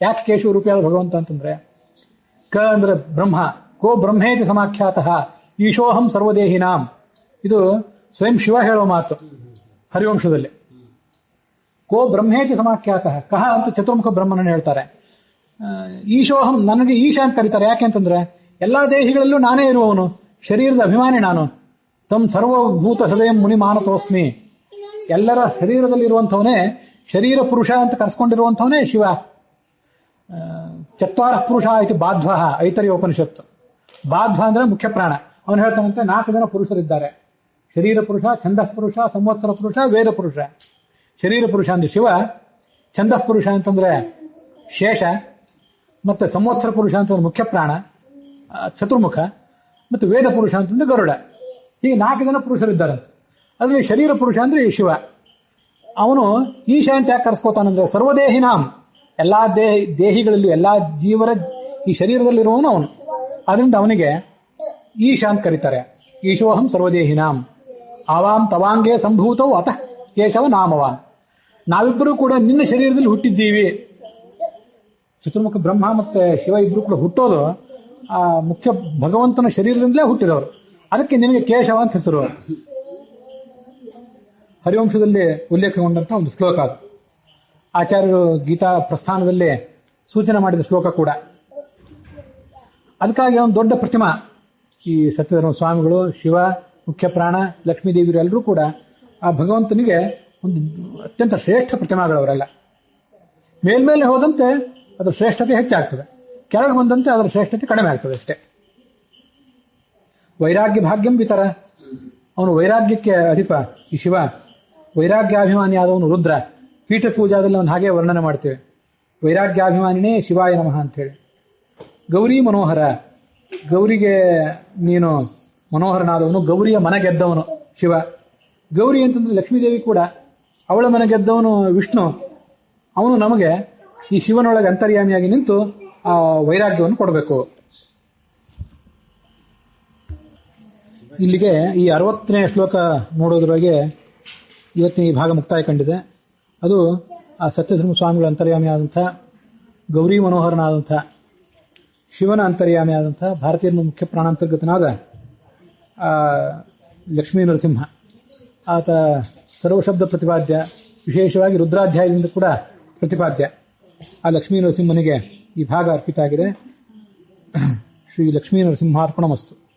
ಯಾಕೆ ಕೇಶವ ರೂಪಿಯಾದ ಭಗವಂತ ಅಂತಂದ್ರೆ ಕ ಅಂದ್ರೆ ಬ್ರಹ್ಮ, ಕೋ ಬ್ರಹ್ಮೇತಿ ಸಮಾಖ್ಯಾತಃ ಈಶೋಹಂ ಸರ್ವದೇಹಿನಾಂ. ಇದು ಸ್ವಯಂ ಶಿವ ಹೇಳುವ ಮಾತು ಹರಿವಂಶದಲ್ಲಿ. ಕೋ ಬ್ರಹ್ಮೇತಿ ಸಮಾಖ್ಯಾತಃ, ಕಹ ಅಂತ ಚತುರ್ಮುಖ ಬ್ರಹ್ಮನನ್ನು ಹೇಳ್ತಾರೆ. ಈಶೋಹಂ, ನನಗೆ ಈಶ ಅಂತ ಕರೀತಾರೆ. ಯಾಕೆ ಅಂತಂದ್ರೆ ಎಲ್ಲಾ ದೇಹಿಗಳಲ್ಲೂ ನಾನೇ ಇರುವವನು, ಶರೀರದ ಅಭಿಮಾನಿ ನಾನು. ತಮ್ ಸರ್ವಭೂತ ಹೃದಯ ಮುನಿ ಮಾನತೋಸ್ಮಿ. ಎಲ್ಲರ ಶರೀರದಲ್ಲಿರುವಂಥವನೇ ಶರೀರ ಪುರುಷ ಅಂತ ಕರೆಸ್ಕೊಂಡಿರುವಂಥವನೇ ಶಿವ. ಚತ್ವಾರ ಪುರುಷ ಆಯ್ತು ಬಾಧ್ವ ಐತರಿಯ ಉಪನಿಷತ್ತು. ಬಾಧ್ವ ಅಂದ್ರೆ ಮುಖ್ಯ ಪ್ರಾಣ. ಅವನು ಹೇಳ್ತಾನಂತೆ 4 ಜನ ಪುರುಷರಿದ್ದಾರೆ. ಶರೀರ ಪುರುಷ, ಛಂದಃ ಪುರುಷ, ಸಂವತ್ಸರ ಪುರುಷ, ವೇದ ಪುರುಷ. ಶರೀರ ಪುರುಷ ಅಂದ್ರೆ ಶಿವ, ಛಂದಃ ಪುರುಷ ಅಂತಂದ್ರೆ ಶೇಷ, ಮತ್ತೆ ಸಂವತ್ಸರ ಪುರುಷ ಅಂತಂದ್ರೆ ಮುಖ್ಯ ಪ್ರಾಣ ಚತುರ್ಮುಖ, ಮತ್ತು ವೇದ ಪುರುಷ ಅಂತಂದ್ರೆ ಗರುಡ. ಹೀಗೆ 4 ಜನ ಪುರುಷರಿದ್ದಾರೆ. ಅದ್ರಲ್ಲಿ ಶರೀರ ಪುರುಷ ಅಂದ್ರೆ ಈ ಶಿವ. ಅವನು ಈಶ ಅಂತ ಯಾಕೆ ಕರೆಸ್ಕೋತಾನಂದ್ರೆ ಸರ್ವದೇಹಿನಾಂ, ಎಲ್ಲಾ ದೇಹಿಗಳಲ್ಲಿ ಎಲ್ಲಾ ಜೀವರ ಈ ಶರೀರದಲ್ಲಿರುವವನು ಅವನು. ಅದರಿಂದ ಅವನಿಗೆ ಈಶ ಅಂತ ಕರೀತಾರೆ. ಈಶೋಹಂ ಸರ್ವದೇಹಿನಾಂ ಆವಾಂ ತವಾಂಗೇ ಸಂಭೂತವು ಅತಃ ಕೇಶವ ನಾಮವಾನ್. ನಾವಿಬ್ಬರೂ ಕೂಡ ನಿನ್ನ ಶರೀರದಲ್ಲಿ ಹುಟ್ಟಿದ್ದೀವಿ. ಚತುರ್ಮುಖ ಬ್ರಹ್ಮ ಮತ್ತೆ ಶಿವ ಇಬ್ರು ಕೂಡ ಹುಟ್ಟೋದು ಆ ಮುಖ್ಯ ಭಗವಂತನ ಶರೀರದಿಂದಲೇ ಹುಟ್ಟಿದವರು. ಅದಕ್ಕೆ ನಿನಗೆ ಕೇಶವ ಅಂತ ಹೆಸರು. ಹರಿವಂಶದಲ್ಲಿ ಉಲ್ಲೇಖಗೊಂಡಂತಹ ಒಂದು ಶ್ಲೋಕ ಅದು. ಆಚಾರ್ಯರು ಗೀತಾ ಪ್ರಸ್ಥಾನದಲ್ಲಿ ಸೂಚನೆ ಮಾಡಿದ ಶ್ಲೋಕ ಕೂಡ. ಅದಕ್ಕಾಗಿ ಒಂದು ದೊಡ್ಡ ಪ್ರತಿಮಾ ಈ ಸತ್ಯಧರ್ಮ ಸ್ವಾಮಿಗಳು, ಶಿವ, ಮುಖ್ಯ ಪ್ರಾಣ, ಲಕ್ಷ್ಮೀದೇವಿಯರು ಎಲ್ಲರೂ ಕೂಡ ಆ ಭಗವಂತನಿಗೆ ಒಂದು ಅತ್ಯಂತ ಶ್ರೇಷ್ಠ ಪ್ರತಿಮಾಗಳವರೆಲ್ಲ. ಮೇಲ್ಮೇಲೆ ಹೋದಂತೆ ಅದರ ಶ್ರೇಷ್ಠತೆ ಹೆಚ್ಚಾಗ್ತದೆ, ಕೆಳಗೆ ಬಂದಂತೆ ಅದರ ಶ್ರೇಷ್ಠತೆ ಕಡಿಮೆ ಆಗ್ತದೆ ಅಷ್ಟೇ. ವೈರಾಗ್ಯ ಭಾಗ್ಯಂ ವಿತರ, ಅವನು ವೈರಾಗ್ಯಕ್ಕೆ ಅಧಿಪ ಈ ಶಿವ. ವೈರಾಗ್ಯಾಭಿಮಾನಿಯಾದವನು ರುದ್ರ. ಪೀಠ ಪೂಜಾದಲ್ಲಿ ಅವನು ಹಾಗೆ ವರ್ಣನೆ ಮಾಡ್ತೇವೆ, ವೈರಾಗ್ಯಾಭಿಮಾನಿನೇ ಶಿವಾಯ ನಮಃ ಅಂತೇಳಿ. ಗೌರಿ ಮನೋಹರ, ಗೌರಿಗೆ ನೀನು ಮನೋಹರನಾದವನು, ಗೌರಿಯ ಮನ ಗೆದ್ದವನು ಶಿವ. ಗೌರಿ ಅಂತಂದ್ರೆ ಲಕ್ಷ್ಮೀದೇವಿ ಕೂಡ, ಅವಳ ಮನ ಗೆದ್ದವನು ವಿಷ್ಣು. ಅವನು ನಮಗೆ ಈ ಶಿವನೊಳಗೆ ಅಂತರ್ಯಾಮಿಯಾಗಿ ನಿಂತು ಆ ವೈರಾಗ್ಯವನ್ನು ಕೊಡಬೇಕು. ಇಲ್ಲಿಗೆ ಈ 60ನೇ ಶ್ಲೋಕ ನೋಡೋದ್ರೊಳಗೆ ಇವತ್ತಿನ ಈ ಭಾಗ ಮುಕ್ತಾಯ ಕಂಡಿದೆ. ಅದು ಆ ಸತ್ಯಧರ್ಮ ಸ್ವಾಮಿಗಳ ಅಂತರ್ಯಾಮಿಯಾದಂಥ, ಗೌರಿ ಮನೋಹರನಾದಂಥ, ಶಿವನ ಅಂತರ್ಯಾಮಿಯಾದಂಥ, ಭಾರತೀಯ ಮುಖ್ಯ ಪ್ರಾಣಾಂತರ್ಗತನಾದ ಲಕ್ಷ್ಮೀ ನರಸಿಂಹ ಆತ ಸರ್ವಶಬ್ದ ಪ್ರತಿಪಾದ್ಯ, ವಿಶೇಷವಾಗಿ ರುದ್ರಾಧ್ಯಾಯದಿಂದ ಕೂಡ ಪ್ರತಿಪಾದ್ಯ. ಆ ಲಕ್ಷ್ಮೀ ನರಸಿಂಹನಿಗೆ ಈ ಭಾಗ ಅರ್ಪಿತ ಆಗಿದೆ. ಶ್ರೀ ಲಕ್ಷ್ಮೀ ನರಸಿಂಹಾರ್ಪಣಮಸ್ತು.